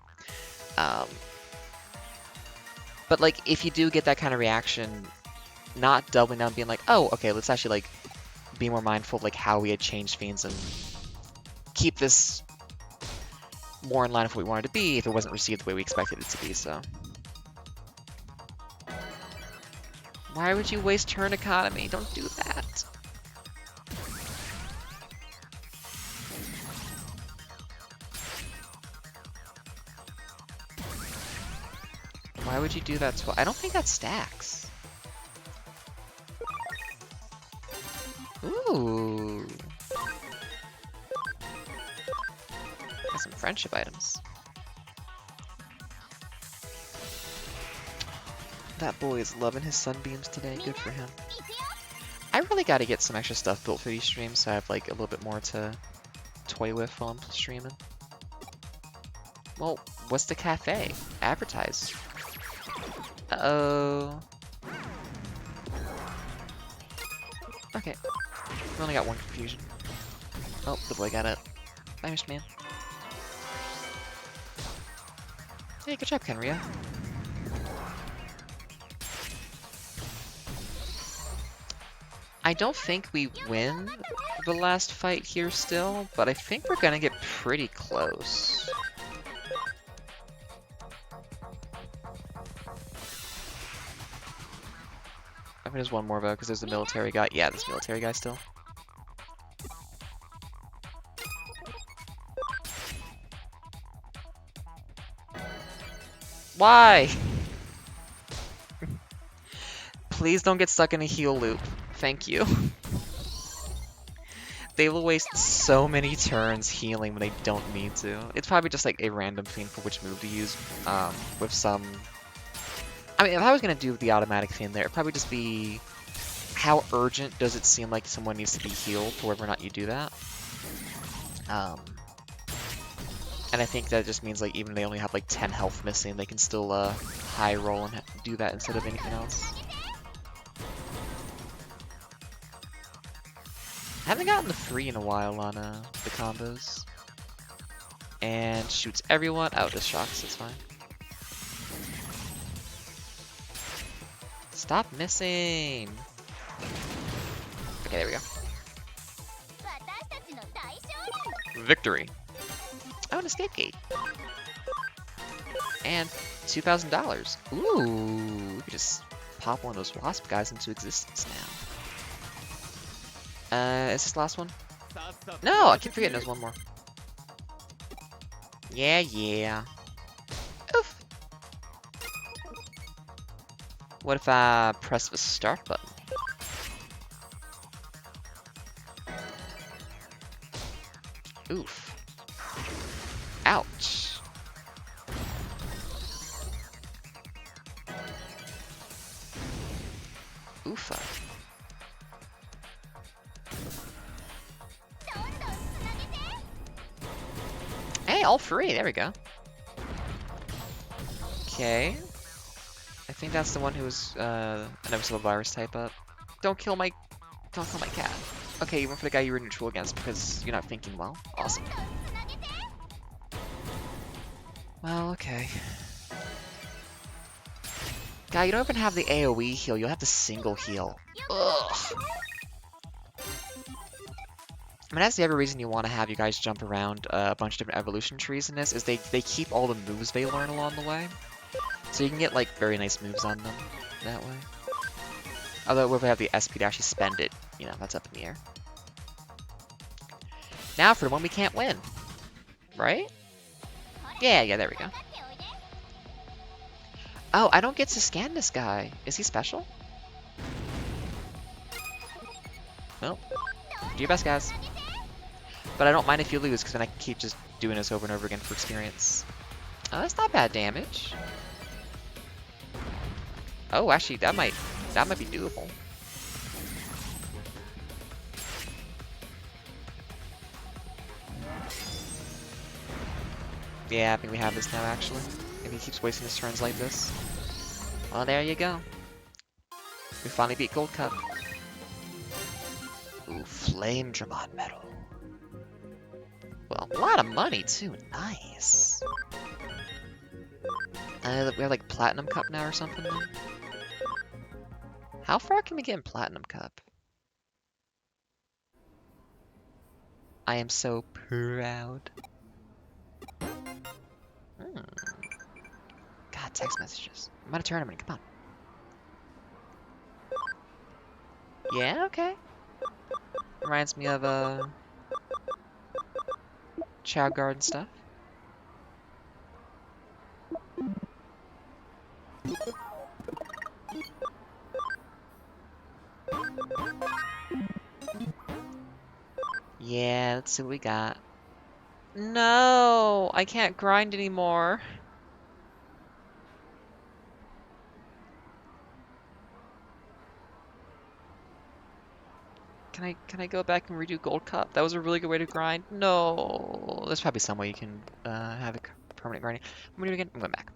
[SPEAKER 1] But like, if you do get that kind of reaction, not doubling down, being like, oh, okay, let's actually like be more mindful of like how we had changed things and keep this more in line with what we wanted to be if it wasn't received the way we expected it to be, so. Why would you waste turn economy? Don't do that. Why would you do that? I don't think that stacks. Ooh. Got some friendship items. That boy is loving his sunbeams today. Good for him. I really got to get some extra stuff built for these streams so I have like a little bit more to toy with while I'm streaming. Well, what's the cafe? Advertise. Uh-oh. Okay. We only got one confusion. Oh, the boy got it. Bye, Mr. Man. Hey, good job, Kenria. I don't think we win the last fight here still, but I think we're gonna get pretty close. I think there's one more though, because there's a military guy. Yeah, this military guy still. Why? Please don't get stuck in a heal loop. Thank you. They will waste so many turns healing when they don't need to. It's probably just like a random thing for which move to use with some... I mean, if I was going to do the automatic thing there, it'd probably just be how urgent does it seem like someone needs to be healed for whether or not you do that. And I think that just means like even if they only have like 10 health missing, they can still high roll and do that instead of anything else. I haven't gotten the 3 in a while on the combos. And shoots everyone. Oh, just shocks, it's fine. Stop missing! Okay, there we go. Victory! Oh, an escape gate. And $2,000. Ooh, we could just pop one of those wasp guys into existence now. Is this the last one? No, I keep forgetting there's one more. Yeah, yeah. Oof. What if I press the start button? Oof. Ouch. Oofa. Hey, all 3. There we go. Okay. I think that's the one who was an episode of virus type up. Don't kill my cat. Okay, you went for the guy you were neutral against because you're not thinking well. Awesome. Well, okay. Guy, you don't even have the AoE heal, you'll have the single heal. Ugh. I mean, that's the other reason you want to have you guys jump around a bunch of different evolution trees in this, is they keep all the moves they learn along the way. So you can get, like, very nice moves on them that way. Although, if we have the SP to actually spend it, you know, that's up in the air. Now for the one we can't win. Right? Yeah, there we go. Oh, I don't get to scan this guy. Is he special? Nope. Do your best, guys. But I don't mind if you lose, because then I can keep just doing this over and over again for experience. Oh, that's not bad damage. Oh, actually, that might be doable. Yeah, I think we have this now, actually. If he keeps wasting his turns like this. Well, there you go. We finally beat Gold Cup. Ooh, Flame Dramon Medal. Well, a lot of money, too. Nice. We have, like, Platinum Cup now or something, then? How far can we get in Platinum Cup? I am so proud. God, text messages. I'm at a tournament. Come on. Yeah, okay. Reminds me of Child Garden stuff. Yeah, let's see what we got. No, I can't grind anymore. Can I go back and redo Gold Cup? That was a really good way to grind. No, there's probably some way you can have a permanent grinding. I'm gonna do it again. I'm going back.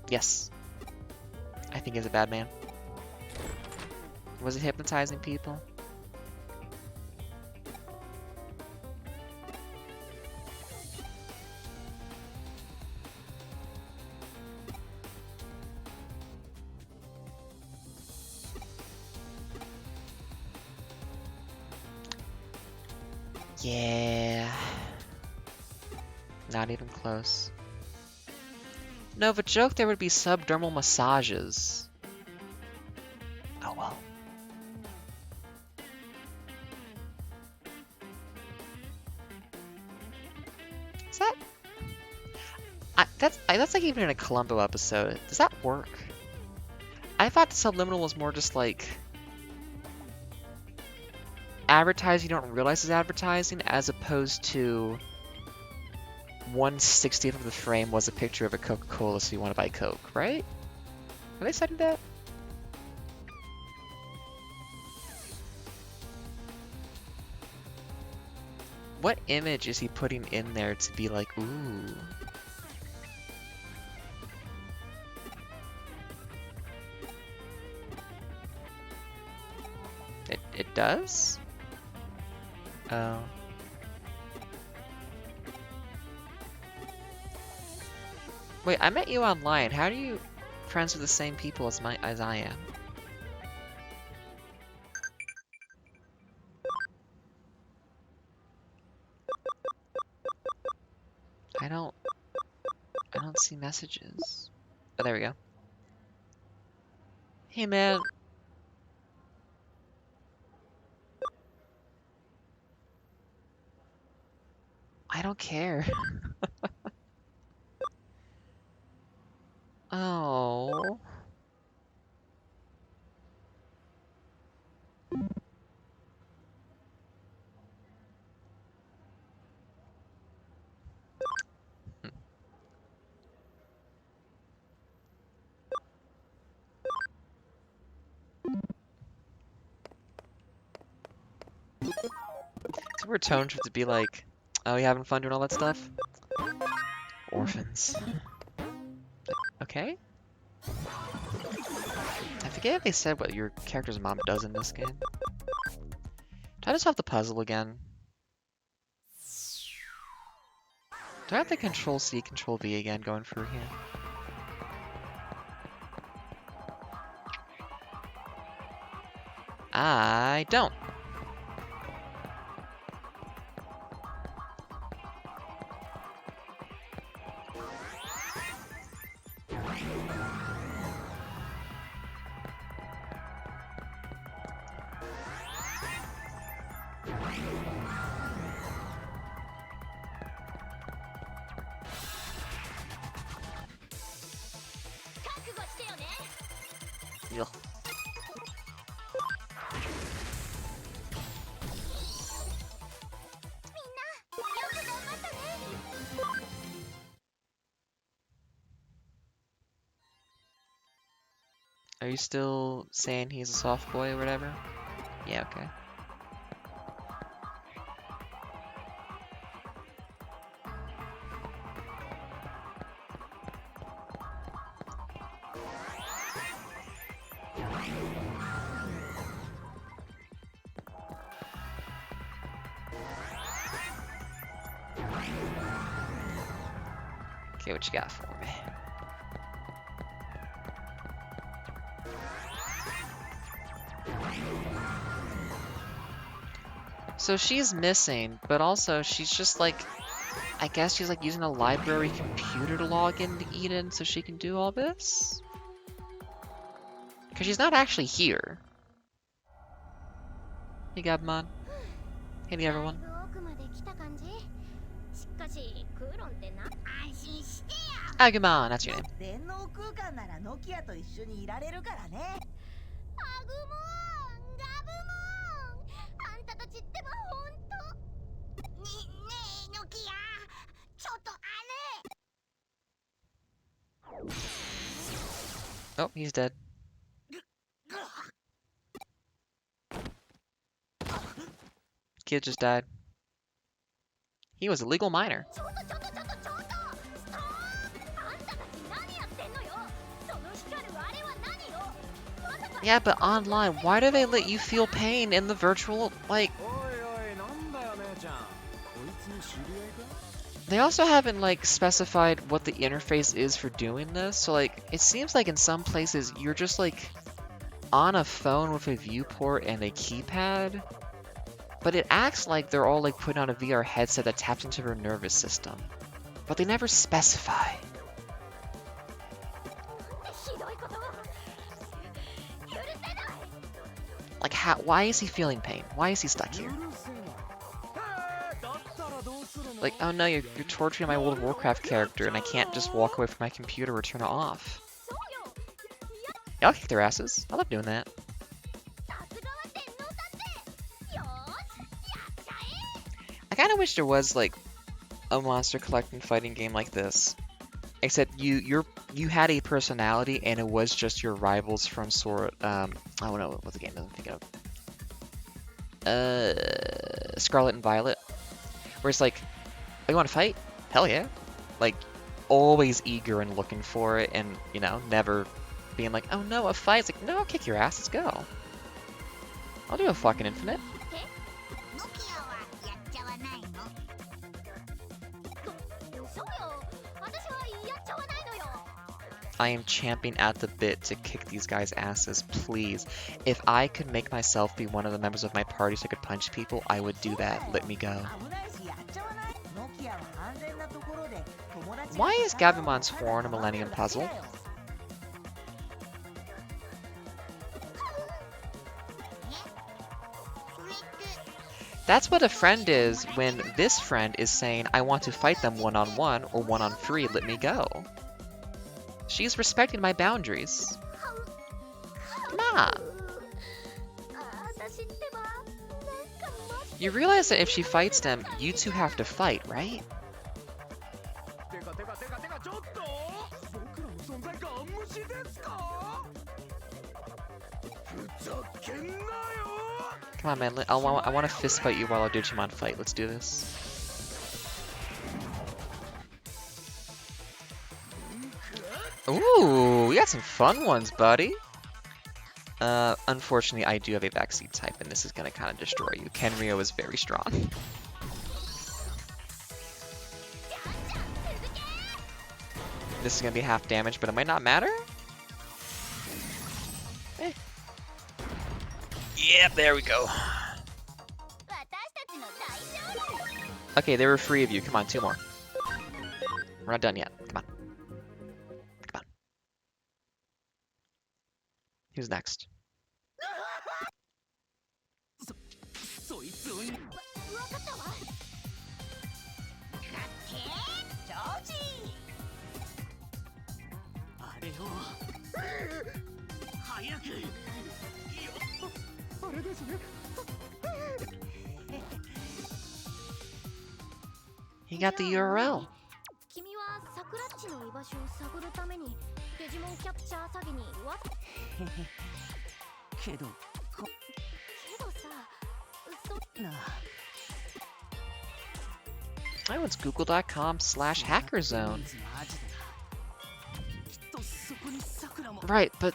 [SPEAKER 1] Yes, I think he's a bad man. Was it hypnotizing people? Yeah. Not even close. No, the joke there would be subdermal massages. Oh well. Is that... that's like even in a Columbo episode. Does that work? I thought the subliminal was more just like... advertising you don't realize is advertising, as opposed to 1/60th of the frame was a picture of a Coca-Cola, so you want to buy Coke, right? Are they setting that? What image is he putting in there to be like, ooh? It does? Oh. Wait, I met you online. How do you friends with the same people as I am? I don't see messages. Oh, there we go. Hey man. I don't care. Oh. Super tone for it to be like, oh, you having fun doing all that stuff? Orphans. Okay. I forget if they said what your character's mom does in this game. Do I just have the puzzle again? Do I have the Control C, Control V again going through here? I don't. Ugh. Are you still saying he's a soft boy or whatever? Yeah, okay. Okay, what you got for me? So she's missing, but also she's just like, I guess she's like using a library computer to log into Eden so she can do all this? Because she's not actually here. Hey Gabmon. Hey
[SPEAKER 4] だい
[SPEAKER 1] everyone.
[SPEAKER 4] ぶ奥まで来た感じ。しかしクーロンってな。安心してよ。
[SPEAKER 1] Agumon, that's your name.
[SPEAKER 6] 電脳空間ならノキアと一緒にいられるからね。
[SPEAKER 4] アグモーン、ガブモーン、あんたたちってばほんと。ねえノキア、ちょっとあれ。
[SPEAKER 1] Oh, he's dead. Kid just died. He was a legal minor.
[SPEAKER 4] ちょっとちょっとちょっとちょっと。ストップ。あんたたち何やってんのよ。その光るあれは何よ。まさか。
[SPEAKER 1] Yeah, but online, why do they let you feel pain in the virtual, like... They also haven't, like, specified what the interface is for doing this, so, like, it seems like in some places you're just, like, on a phone with a viewport and a keypad, but it acts like they're all, like, putting on a VR headset that taps into their nervous system. But they never specify.
[SPEAKER 4] ひどいこと。許せない。
[SPEAKER 1] Like, how, why is he feeling pain? Why is he stuck here? Like, oh no, you're torturing my World of Warcraft character and I can't just walk away from my computer or turn it off.
[SPEAKER 4] そうよ。
[SPEAKER 1] Yeah, I'll kick their asses. I love doing that.
[SPEAKER 4] さすがは天皇だって。よーし、やっちゃえ。
[SPEAKER 1] I kind of wish there was, like, a monster collecting fighting game like this. Except you had a personality and it was just your rivals from I don't know what the game is I'm thinking of. Scarlet and Violet. Where it's like, oh, you want to fight? Hell yeah. Like, always eager and looking for it and, you know, never being like, oh no, a fight. It's like, no, I'll kick your ass, let's go. I'll do a fucking infinite.
[SPEAKER 4] ノキアはやっちゃわないの。そうよ。私はやっちゃわないのよ。
[SPEAKER 1] I am champing at the bit to kick these guys' asses, please. If I could make myself be one of the members of my party so I could punch people, I would do that. Let me go.
[SPEAKER 6] 危ないしやっちゃわない。ノキアは安全なところで友達
[SPEAKER 1] Why is Gabumon's horn a Millennium puzzle? That's what a friend is when this friend is saying, I want to fight them one-on-one or one-on-three, let me go. She's respecting my boundaries. Come on.
[SPEAKER 4] 私ってばなんかマジ
[SPEAKER 1] You realize that if she fights them, you two have to fight, right?
[SPEAKER 5] てかてかてかてかちょっと僕らの存在が無視ですかふざけんなよ
[SPEAKER 1] Come on, man. I want to fist fight you while our Digimon fight. Let's do this. Ooh, we got some fun ones, buddy. Unfortunately, I do have a backseat type, and this is going to kind of destroy you. Kenryo is very strong. This is going to be half damage, but it might not matter. Eh. Yep, there we go.
[SPEAKER 4] 私たちの大勝利。
[SPEAKER 1] Okay, there were 3 of you. Come on, 2 more. We're not done yet. Come on. Come on. Who's next?
[SPEAKER 5] そいつを
[SPEAKER 4] わかったわ。
[SPEAKER 6] ジョージ
[SPEAKER 5] あれを早くあれですね
[SPEAKER 1] He got the URL.
[SPEAKER 4] 君はサクラッチの居場所を探るためにデジモンキャプチャー詐欺に
[SPEAKER 5] けど
[SPEAKER 4] けどさ、そ
[SPEAKER 5] な
[SPEAKER 1] Oh, it's google.com/hackerzone.
[SPEAKER 5] マジできっとそこにさくらも
[SPEAKER 1] Right, but...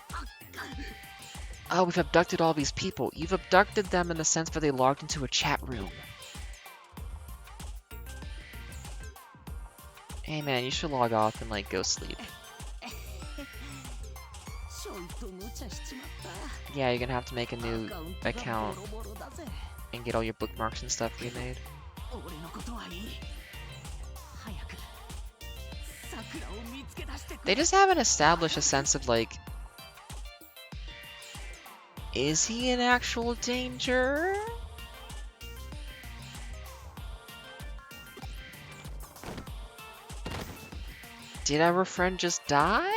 [SPEAKER 1] Oh, we've abducted all these people. You've abducted them in the sense that they logged into a chat room. Hey man, you should log off and like go sleep.
[SPEAKER 2] ちょいと無茶しちまった
[SPEAKER 1] Yeah, you're gonna have to make a new
[SPEAKER 2] アカウン
[SPEAKER 1] account
[SPEAKER 2] トがボロボロだぜ
[SPEAKER 1] and get all your bookmarks and stuff remade.
[SPEAKER 2] 俺のことはいい早くさくらを見つけ出してく
[SPEAKER 1] They
[SPEAKER 2] れ
[SPEAKER 1] just haven't established a sense of like, is he in actual danger? Did our friend just die?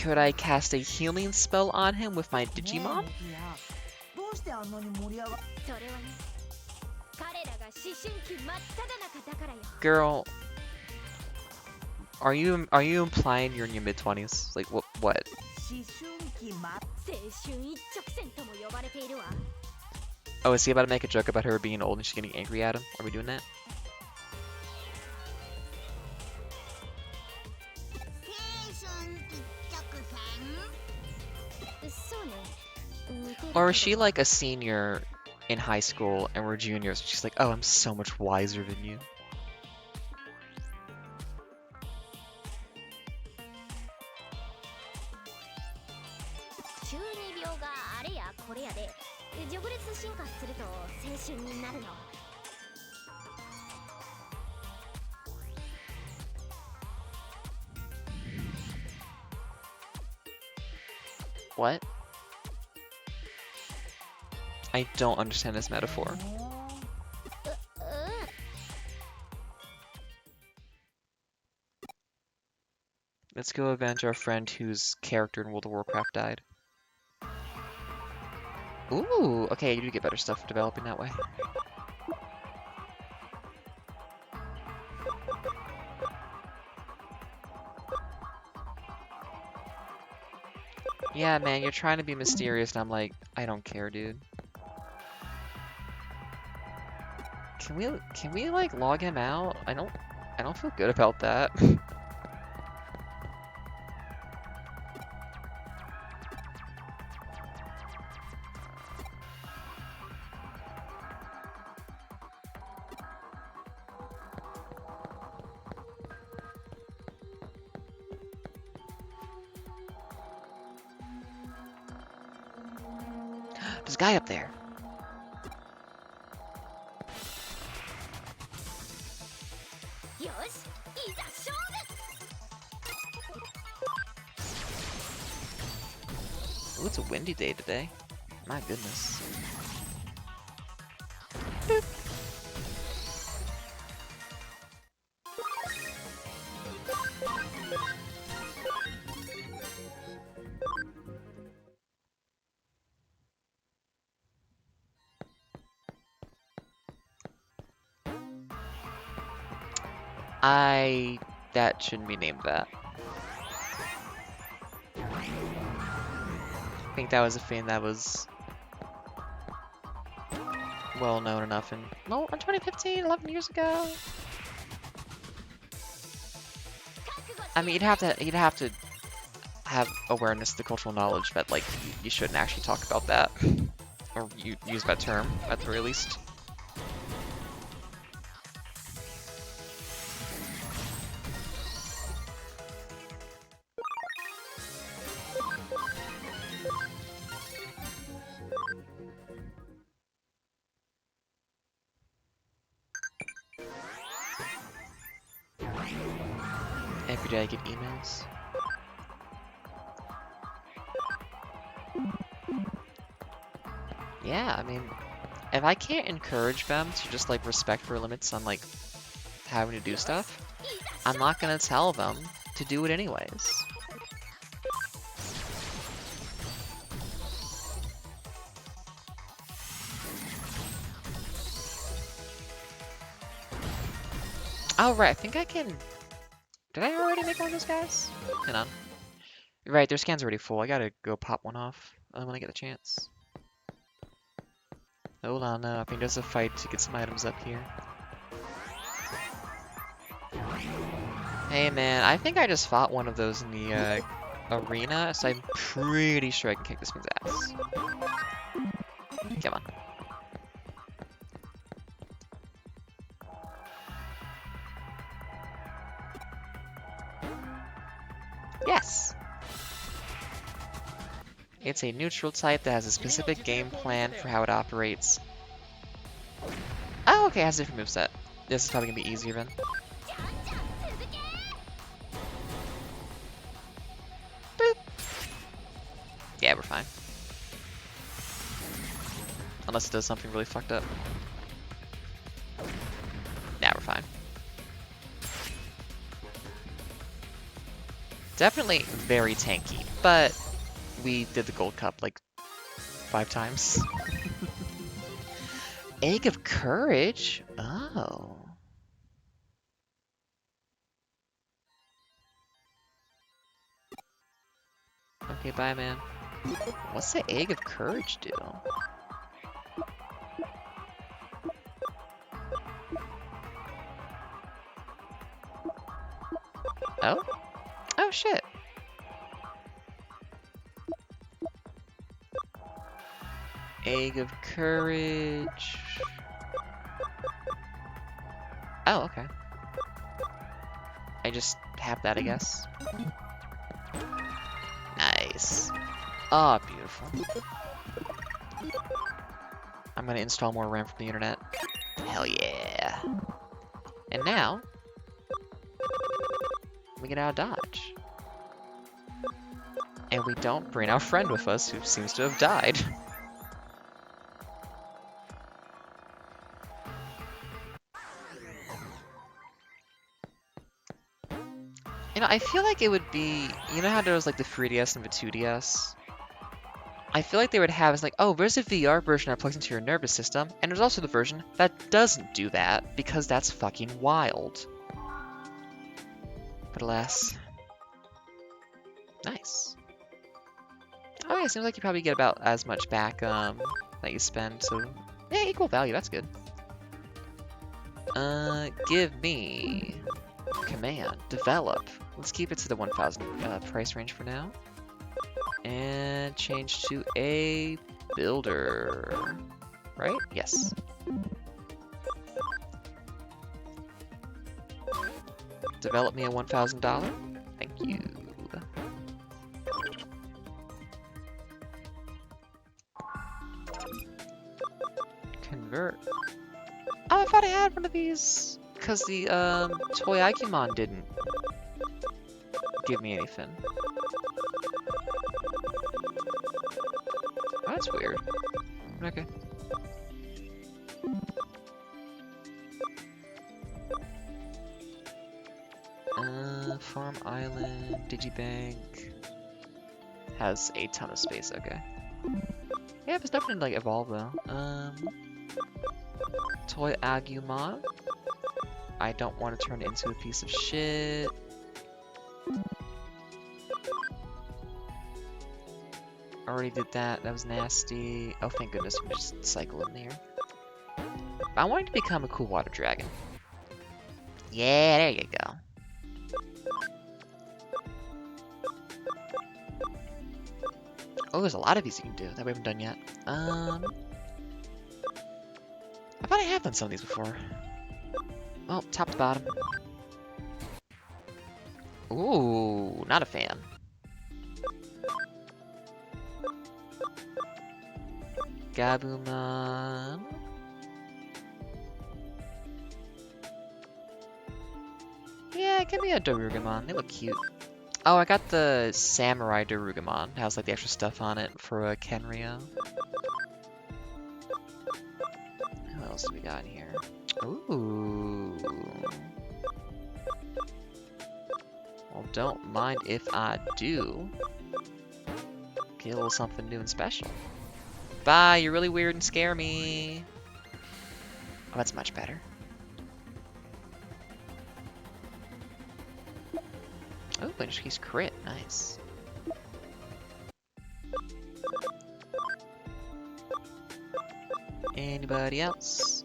[SPEAKER 1] Could I cast a healing spell on him with my
[SPEAKER 6] ねえ
[SPEAKER 1] Digimon?
[SPEAKER 6] ノキアどうしてあんなに盛り上がっ
[SPEAKER 4] それはね彼らが思春期真っ只中だからよ
[SPEAKER 1] Girl, are you implying you're in your mid-20s? Like what?
[SPEAKER 6] 思春期ま
[SPEAKER 4] 青春一直線とも呼ばれているわ
[SPEAKER 1] Oh, is he about to make a joke about her being old and she's getting angry at him? Are we doing that?
[SPEAKER 4] そうね似てる
[SPEAKER 1] Or is
[SPEAKER 4] け
[SPEAKER 1] she
[SPEAKER 4] ど
[SPEAKER 1] like a senior in high school and we're juniors? She's like, oh, I'm so much wiser than you.
[SPEAKER 4] 中二病があれやこれやで序列進化すると青春になるの
[SPEAKER 1] What? I don't understand this metaphor.
[SPEAKER 4] ううん
[SPEAKER 1] Let's go avenge our friend whose character in World of Warcraft died. Ooh, okay, you do get better stuff developing that way. Yeah, man, you're trying to be mysterious, and I'm like, I don't care, dude. Can we like log him out? I don't feel good about that. There's a guy up there.
[SPEAKER 4] Yosh, いざ勝負
[SPEAKER 1] Ooh, it's a windy day today. My goodness. That shouldn't be named that. I think that was a thing that was well known enough in 2015, 11 years ago. I mean, you'd have to have awareness, the cultural knowledge that like you shouldn't actually talk about that or use that term at the very least. Every day I get emails. Yeah, I mean, if I can't encourage them to just like respect their limits on like having to do stuff, I'm not gonna tell them to do it anyways. Oh right, I think I can. Did I already make one of those guys? Hang on. You're right, their scan's already full. I gotta go pop one off when I get the chance. Hold on, I think there's a fight to get some items up here. Hey man, I think I just fought one of those in the arena, so I'm pretty sure I can kick this thing's ass. Come on. Yes! It's a neutral type that has a specific game plan for how it operates. Oh, okay, it has a different moveset. This is probably gonna be easier then.
[SPEAKER 4] じゃんじゃん続け
[SPEAKER 1] Boop! Yeah, we're fine. Unless it does something really fucked up. Yeah, we're fine. Definitely very tanky, but we did the gold cup like 5 times. Egg of Courage? Oh. Okay, bye, man. What's the Egg of Courage do? Oh? Oh, shit. Egg of Courage. Oh, okay. I just have that, I guess. Nice. Ah, oh, beautiful. I'm gonna install more RAM from the internet. Hell yeah. And now, we get out of Dodge. And we don't bring our friend with us, who seems to have died. You know, I feel like it would be... You know how there was like the 3DS and the 2DS? I feel like they would have, it's like, oh, there's a VR version that plugs into your nervous system, and there's also the version that doesn't do that, because that's fucking wild. But alas. Nice. Oh yeah, seems like you probably get about as much back that you spend, so yeah, equal value, that's good. Give me command, develop. Let's keep it to the 1,000 price range for now. And change to a builder. Right? Yes. Develop me a $1,000. Thank you. Convert. Oh, I thought I had one of these. Because the toy Ikemon didn't give me anything. Oh, that's weird. Okay. Farm Island, Digibank. Has a ton of space, okay. Yeah, there's nothing to like evolve though. Toy Agumon. I don't want to turn it into a piece of shit. Already did that, that was nasty. Oh, thank goodness, we just cycle in there. I wanted to become a cool water dragon. Yeah, there you go. Oh, there's a lot of these you can do that we haven't done yet. I thought I have done some of these before. Well, top to bottom. Ooh, not a fan. Gabumon. Yeah, give me a Darugamon. They look cute. Oh, I got the Samurai Darugamon. It has like the extra stuff on it for Kenryo. What else do we got in here? Ooh. Well, don't mind if I do. Get a little something new and special. Bye, you're really weird and scare me. Oh, that's much better. Oh, Inishki's crit, nice. Anybody else?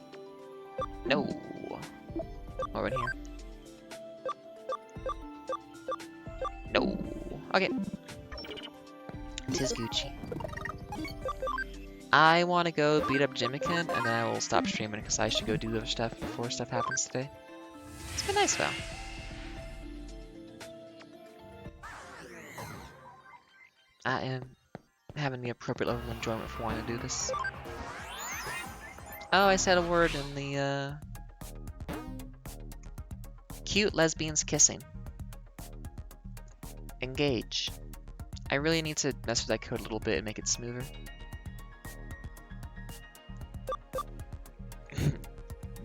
[SPEAKER 1] No. What about here? No. Okay. Tis Gucci. I want to go beat up Jimikin, and then I will stop streaming because I should go do other stuff before stuff happens today. It's been nice though. I am having the appropriate level of enjoyment for wanting to do this. Oh, I said a word in the, cute lesbians kissing. Engage. I really need to mess with that code a little bit and make it smoother.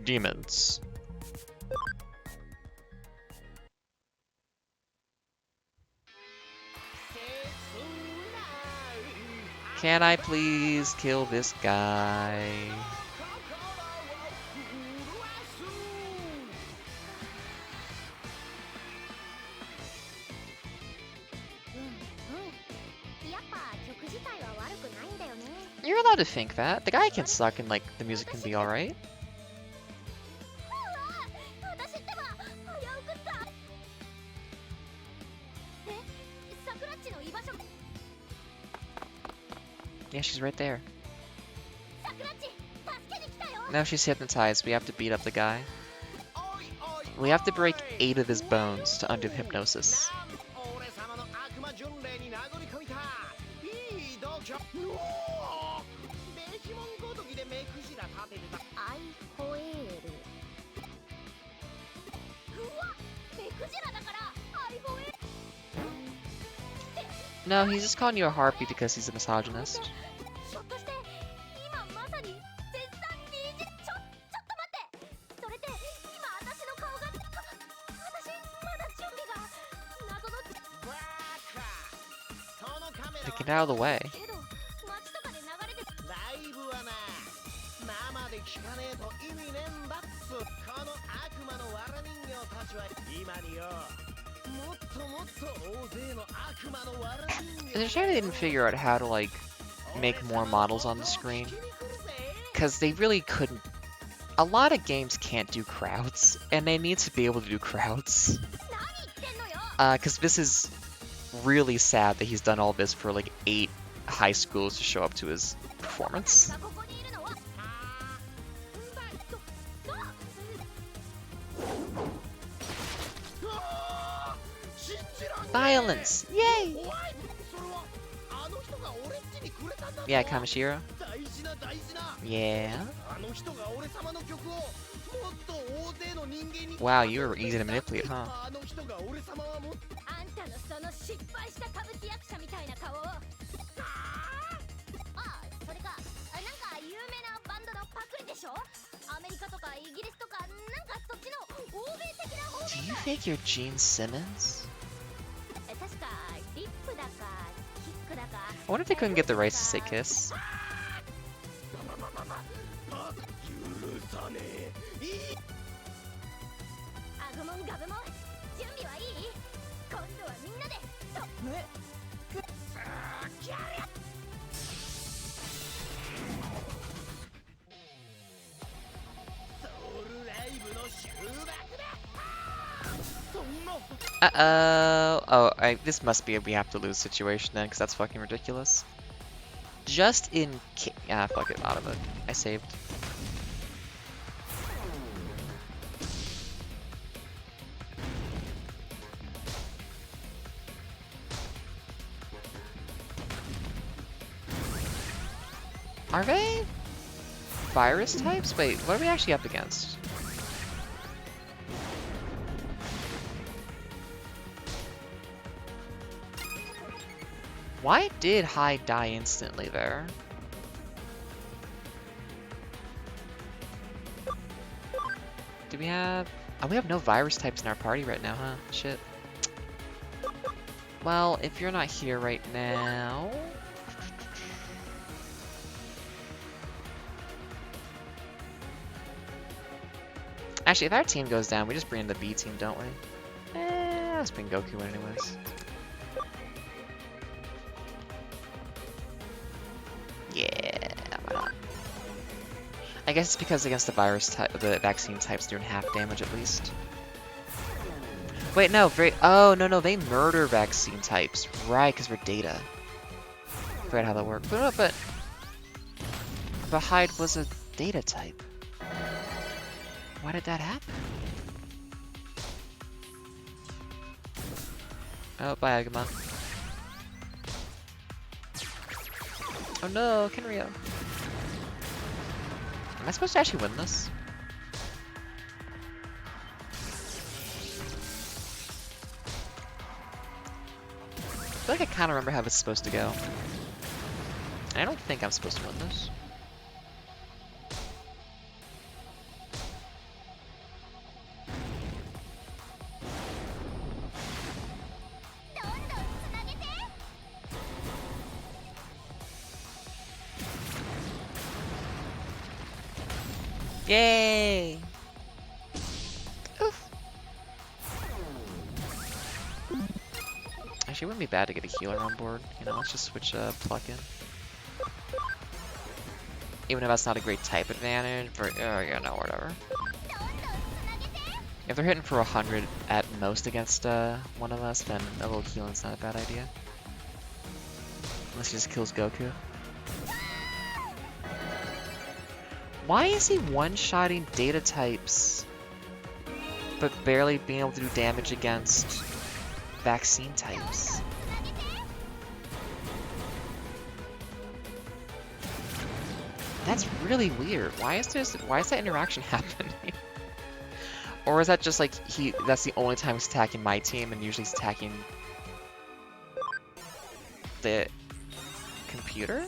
[SPEAKER 1] Demons. Can I please kill this guy? You're allowed to think that. The guy can suck and like the music can be alright. Yeah, she's right there. Now she's hypnotized. We have to beat up the guy. We have to break 8 of his bones to undo hypnosis. No, he's just calling you a harpy because he's a misogynist. Get out of the way. It's a shame they didn't figure out how to like make more models on the screen, because they really couldn't. A lot of games can't do crowds, and they need to be able to do crowds. Because this is really sad that he's done all this for like 8 high schools to show up to his performance. Violence! Yay! Yeah, Kamishiro? Yeah? Wow, you were easy to manipulate, huh? Do you think you're Gene Simmons? I wonder if they couldn't get the rights to say kiss. Uh-oh. Oh, this must be a we have to lose situation then, because that's fucking ridiculous. Just in case. Ah, fuck it, out of it. I saved. Are they virus types? Wait, what are we actually up against? Why did Hyde die instantly there? Do we have... Oh, we have no virus types in our party right now, huh? Shit. Well, if you're not here right now... Actually, if our team goes down, we just bring in the B team, don't we? Let's bring Goku in anyways. Yeah, why not? I guess it's because against the virus type, the vaccine types doing half damage at least. Wait, no, oh, no, they murder vaccine types. Right, because we're data. Forgot how that worked. But Hyde was a data type. Why did that happen? Oh, bye, Agumon. Oh no, Kenryo. Am I supposed to actually win this? I feel like I kind of remember how it's supposed to go. I don't think I'm supposed to win this. Yay! Oof. Actually, it wouldn't be bad to get a healer on board. You know, let's just switch Pluck in. Even if that's not a great type advantage, but yeah, no, whatever. If they're hitting for 100 at most against one of us, then a little healing's not a bad idea. Unless he just kills Goku. Why is he one-shotting data types, but barely being able to do damage against vaccine types? That's really weird. Why is that interaction happening? Or is that just like that's the only time he's attacking my team and usually he's attacking the computer?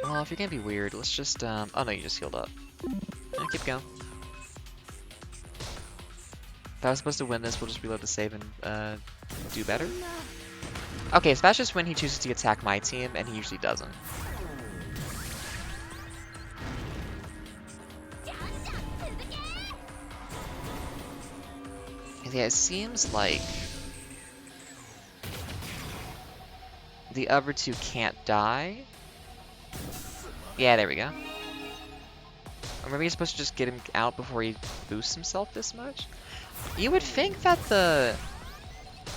[SPEAKER 1] Well, if you're gonna be weird, let's just oh no, you just healed up. Yeah, keep going. If I was supposed to win this, we'll just reload the save and do better. Okay, so that's just when he chooses to attack my team, and he usually doesn't. Yeah, it seems like the other two can't die. Yeah, there we go. Or maybe you're supposed to just get him out before he boosts himself this much? You would think that the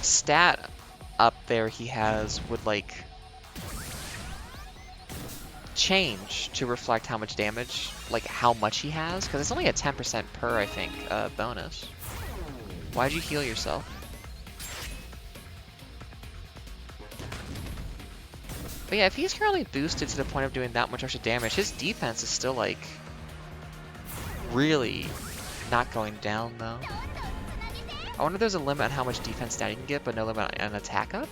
[SPEAKER 1] stat up there he has would, like, change to reflect how much damage, like, how much he has, because it's only a 10% per, I think, bonus. Why'd you heal yourself? But yeah, if he's currently boosted to the point of doing that much extra damage, his defense is still, like, really not going down, though. I wonder if there's a limit on how much defense down you can get, but no limit on attack up?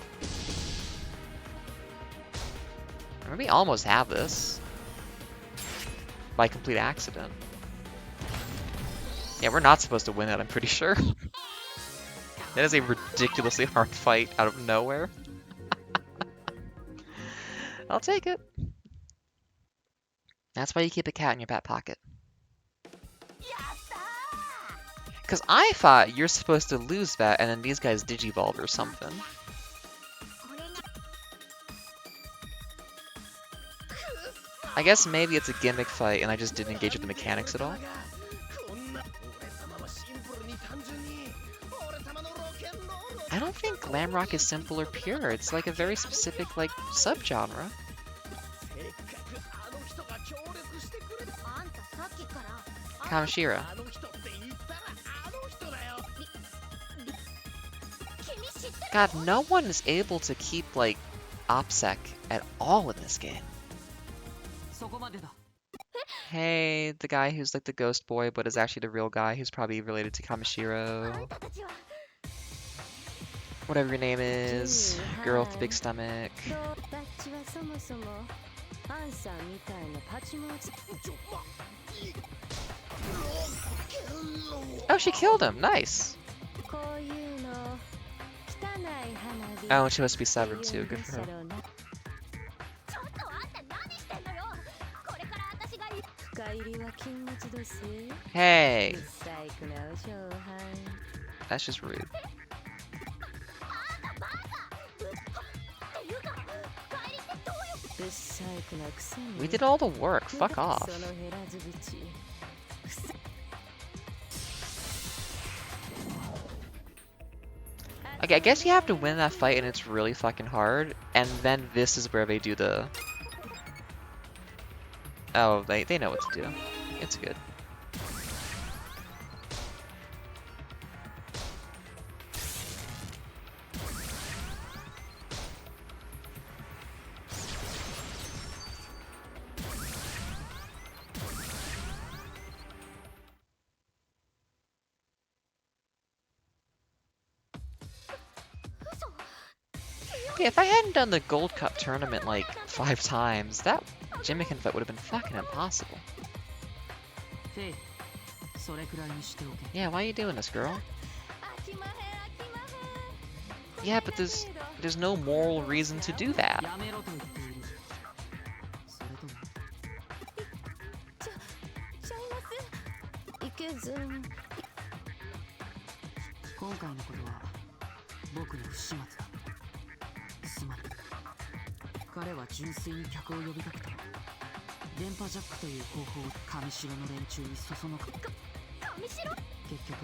[SPEAKER 1] Or maybe almost have this. By complete accident. Yeah, we're not supposed to win that, I'm pretty sure. That is a ridiculously hard fight out of nowhere. I'll take it. That's why you keep a cat in your back pocket. Because I thought you're supposed to lose that and then these guys digivolve or something. I guess maybe it's a gimmick fight and I just didn't engage with the mechanics at all. I don't think glam rock is simple or pure. It's like a very specific, like, subgenre. Kamishira. God, no one is able to keep, like, OPSEC at all in this game. Hey, the guy who's like the ghost boy, but is actually the real guy who's probably related to Kamishiro. Whatever your name is, girl with the big stomach. Oh, she killed him. Nice. Oh, and she must be severed too. Good for her. Hey! That's just rude. We did all the work. Fuck off. Okay, I guess you have to win that fight and it's really fucking hard. And then this is where they do the... Oh, they know what to do. It's good. Yeah, if I hadn't done the Gold Cup tournament like 5 times, that Jimmikin fight would have been fucking impossible.
[SPEAKER 2] フェイ、それくらいにしておけ。
[SPEAKER 1] Yeah, why are you doing this, girl?
[SPEAKER 4] 飽きまへん飽きまへん。
[SPEAKER 1] Yeah, but there's no moral reason to do that.
[SPEAKER 2] やめろと言っている。それとも
[SPEAKER 4] ちゃいます。いけずん。
[SPEAKER 2] 今回のことは僕の不始末だ。すまない。彼は純粋に客を呼びかけた。電波ジャックという方法を上城の連中にそそのか。
[SPEAKER 4] 上白。
[SPEAKER 2] 結局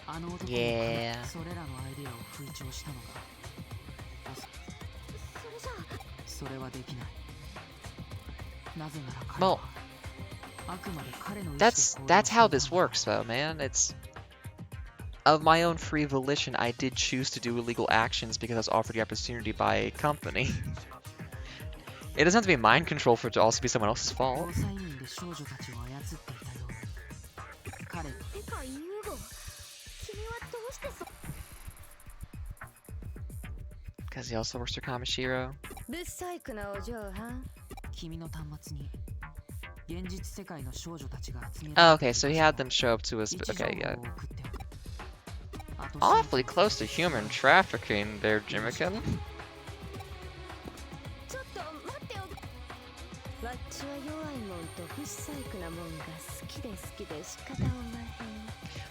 [SPEAKER 2] あの男が
[SPEAKER 1] Yeah.
[SPEAKER 2] それらのアイデアを吹聴したのが。
[SPEAKER 4] それじゃあ。
[SPEAKER 2] それはできない。なぜなら彼は
[SPEAKER 1] Well,
[SPEAKER 2] あくまで彼の意思で行動していた
[SPEAKER 1] that's how this works, though, man. It's of my own free volition. I did choose to do illegal actions because I was offered the opportunity by a company. It doesn't have to be mind control for it to also be someone else's fault.
[SPEAKER 2] 交際人で少女たちを操っていたよう。彼
[SPEAKER 4] てかユーゴ、君はどうしてそ。
[SPEAKER 1] Because he also works for Kamishiro.
[SPEAKER 4] ブサイクなお嬢はん。
[SPEAKER 2] 君の端末に現実世界の少女たちが集め
[SPEAKER 1] Oh, okay, so he had them show up to his.
[SPEAKER 2] 位置
[SPEAKER 1] Okay,
[SPEAKER 2] 情
[SPEAKER 1] yeah.
[SPEAKER 2] 報を送っておく。あと
[SPEAKER 1] Awfully close to human trafficking there, Jimmikin.
[SPEAKER 4] ちょっと待ってよ。わっちは弱いもんとブサイクなもんが好きで好きで仕方おまへん。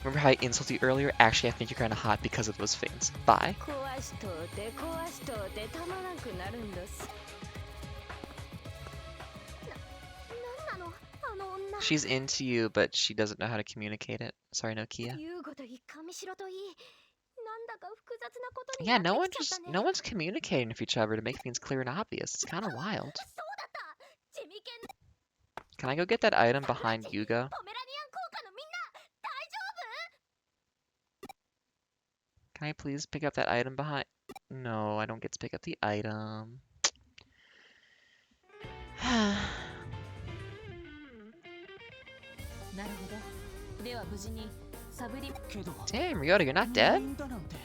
[SPEAKER 1] Remember how I insulted you earlier? Actually, I think you're kind of hot because of those things. Bye.
[SPEAKER 4] 壊しとうて壊しとうてたまらんくなるんです。なんなのあの女。
[SPEAKER 1] She's into you, but she doesn't know how to communicate it. Sorry, Nokia.
[SPEAKER 4] ユーゴといい上白といい。なんだか複雑なことに
[SPEAKER 1] Yeah,
[SPEAKER 4] な
[SPEAKER 1] no
[SPEAKER 4] っ
[SPEAKER 1] one
[SPEAKER 4] てきちゃったね。
[SPEAKER 1] no one's communicating with each other to make things clear and obvious. It's kind of wild.
[SPEAKER 4] そうだった。ジミケン
[SPEAKER 1] Can I go get that item behind Yuga?
[SPEAKER 4] ポメラニアン効果のみんな大丈
[SPEAKER 1] Can I please pick up that item behind? No, I don't get to pick up the item.
[SPEAKER 2] なるほど。では無事にサブリけど
[SPEAKER 1] Damn, Ryota, you're not dead?
[SPEAKER 2] だなんて。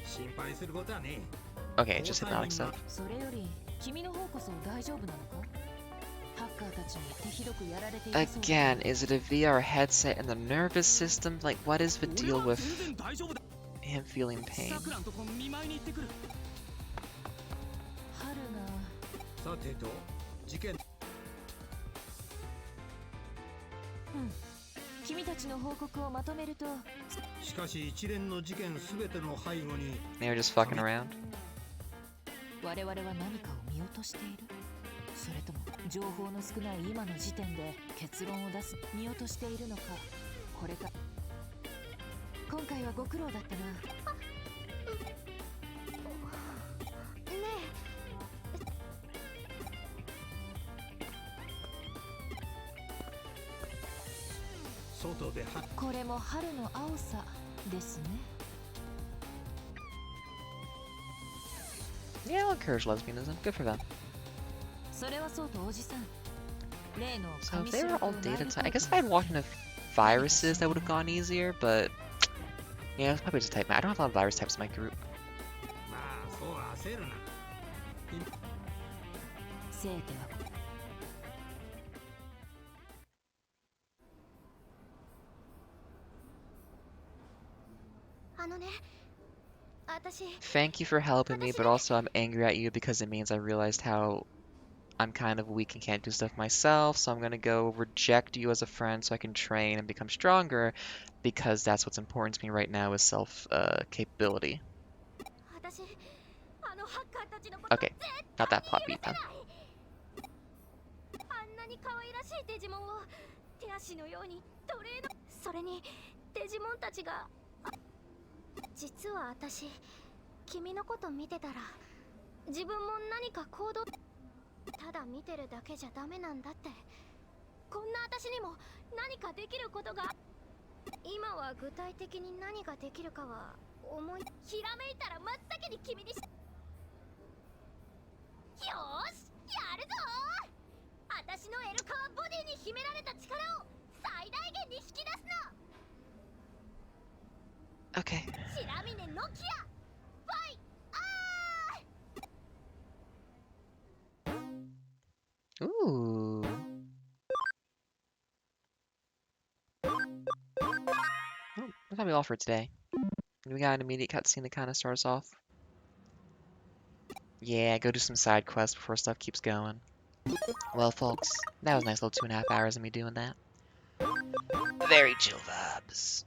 [SPEAKER 3] 心配することはね
[SPEAKER 1] Okay, it's just hypnotic stuff.
[SPEAKER 2] それより君の方こそ大丈夫なのか。ハッカーたちに手ひどくやられているそうだ。
[SPEAKER 1] Again, is it a VR headset in the nervous system? Like, what is the deal with
[SPEAKER 5] 全然大丈夫だ。
[SPEAKER 1] him feeling pain?
[SPEAKER 5] さくらんとこ見舞いに行ってくる。
[SPEAKER 2] 春が
[SPEAKER 3] さてと事件
[SPEAKER 2] 君たちの報告をまとめると、
[SPEAKER 3] しかし一連の事件すべての背後に
[SPEAKER 1] They were just fucking around.
[SPEAKER 2] 我々は何かを見落としている。それとも情報の少ない今の時点で結論を出す見落としているのか。これか。今回はご苦労だったな。
[SPEAKER 4] 夫。ね
[SPEAKER 3] 外では
[SPEAKER 2] これも春の青さですね。
[SPEAKER 1] Yeah, I'll encourage lesbianism. Good for them.
[SPEAKER 2] それはそうとおじさん。例の
[SPEAKER 1] So if
[SPEAKER 2] 紙
[SPEAKER 1] they
[SPEAKER 2] 芝
[SPEAKER 1] were
[SPEAKER 2] と
[SPEAKER 1] all
[SPEAKER 2] 内
[SPEAKER 1] data
[SPEAKER 2] 部
[SPEAKER 1] type, I
[SPEAKER 2] 交
[SPEAKER 1] guess if
[SPEAKER 2] 換
[SPEAKER 1] I had walked into viruses, that would have gone easier, but yeah, it's probably just a type. I don't have a lot of virus types in my group.
[SPEAKER 3] まあそう焦るな
[SPEAKER 2] せいては
[SPEAKER 4] あのね、私
[SPEAKER 1] Thank you for helping me, but also I'm angry at you because it means I realized how I'm kind of weak and can't do stuff myself, so I'm gonna go reject you as a friend so I can train and become stronger, because that's what's important to me right now is self capability.
[SPEAKER 4] 私あのハッカーたちのこと
[SPEAKER 1] Okay, not that plot beat then.
[SPEAKER 4] あんなに可愛らしいデジモンを手足のようにトレード。それにデジモンたちが実は私君のこと見てたら自分も何か行動ただ見てるだけじゃダメなんだって。こんな私にも何かできることが。今は具体的に何ができるかは思いひらめいたら真っ先に君によーしやるぞー。私のエルカワボディに秘められた力を最大限に引き出すの。
[SPEAKER 1] Okay.
[SPEAKER 4] 白峰ノキアフ
[SPEAKER 1] that'll be all for today. We got an immediate cutscene that kind of starts off. Yeah, go do some side quests before stuff keeps going. Well, folks, that was a nice little 2.5 hours of me doing that. Very chill vibes.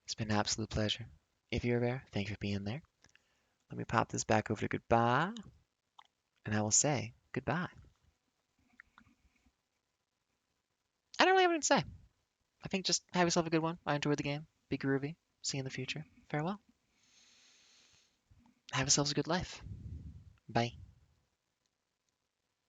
[SPEAKER 1] It's been an absolute pleasure. If you're there, thank you for being there. Let me pop this back over to goodbye, and I will say goodbye. I don't really have anything to say. I think just have yourself a good one. I enjoyed the game. Be groovy. See you in the future. Farewell. Have yourselves a good life. Bye.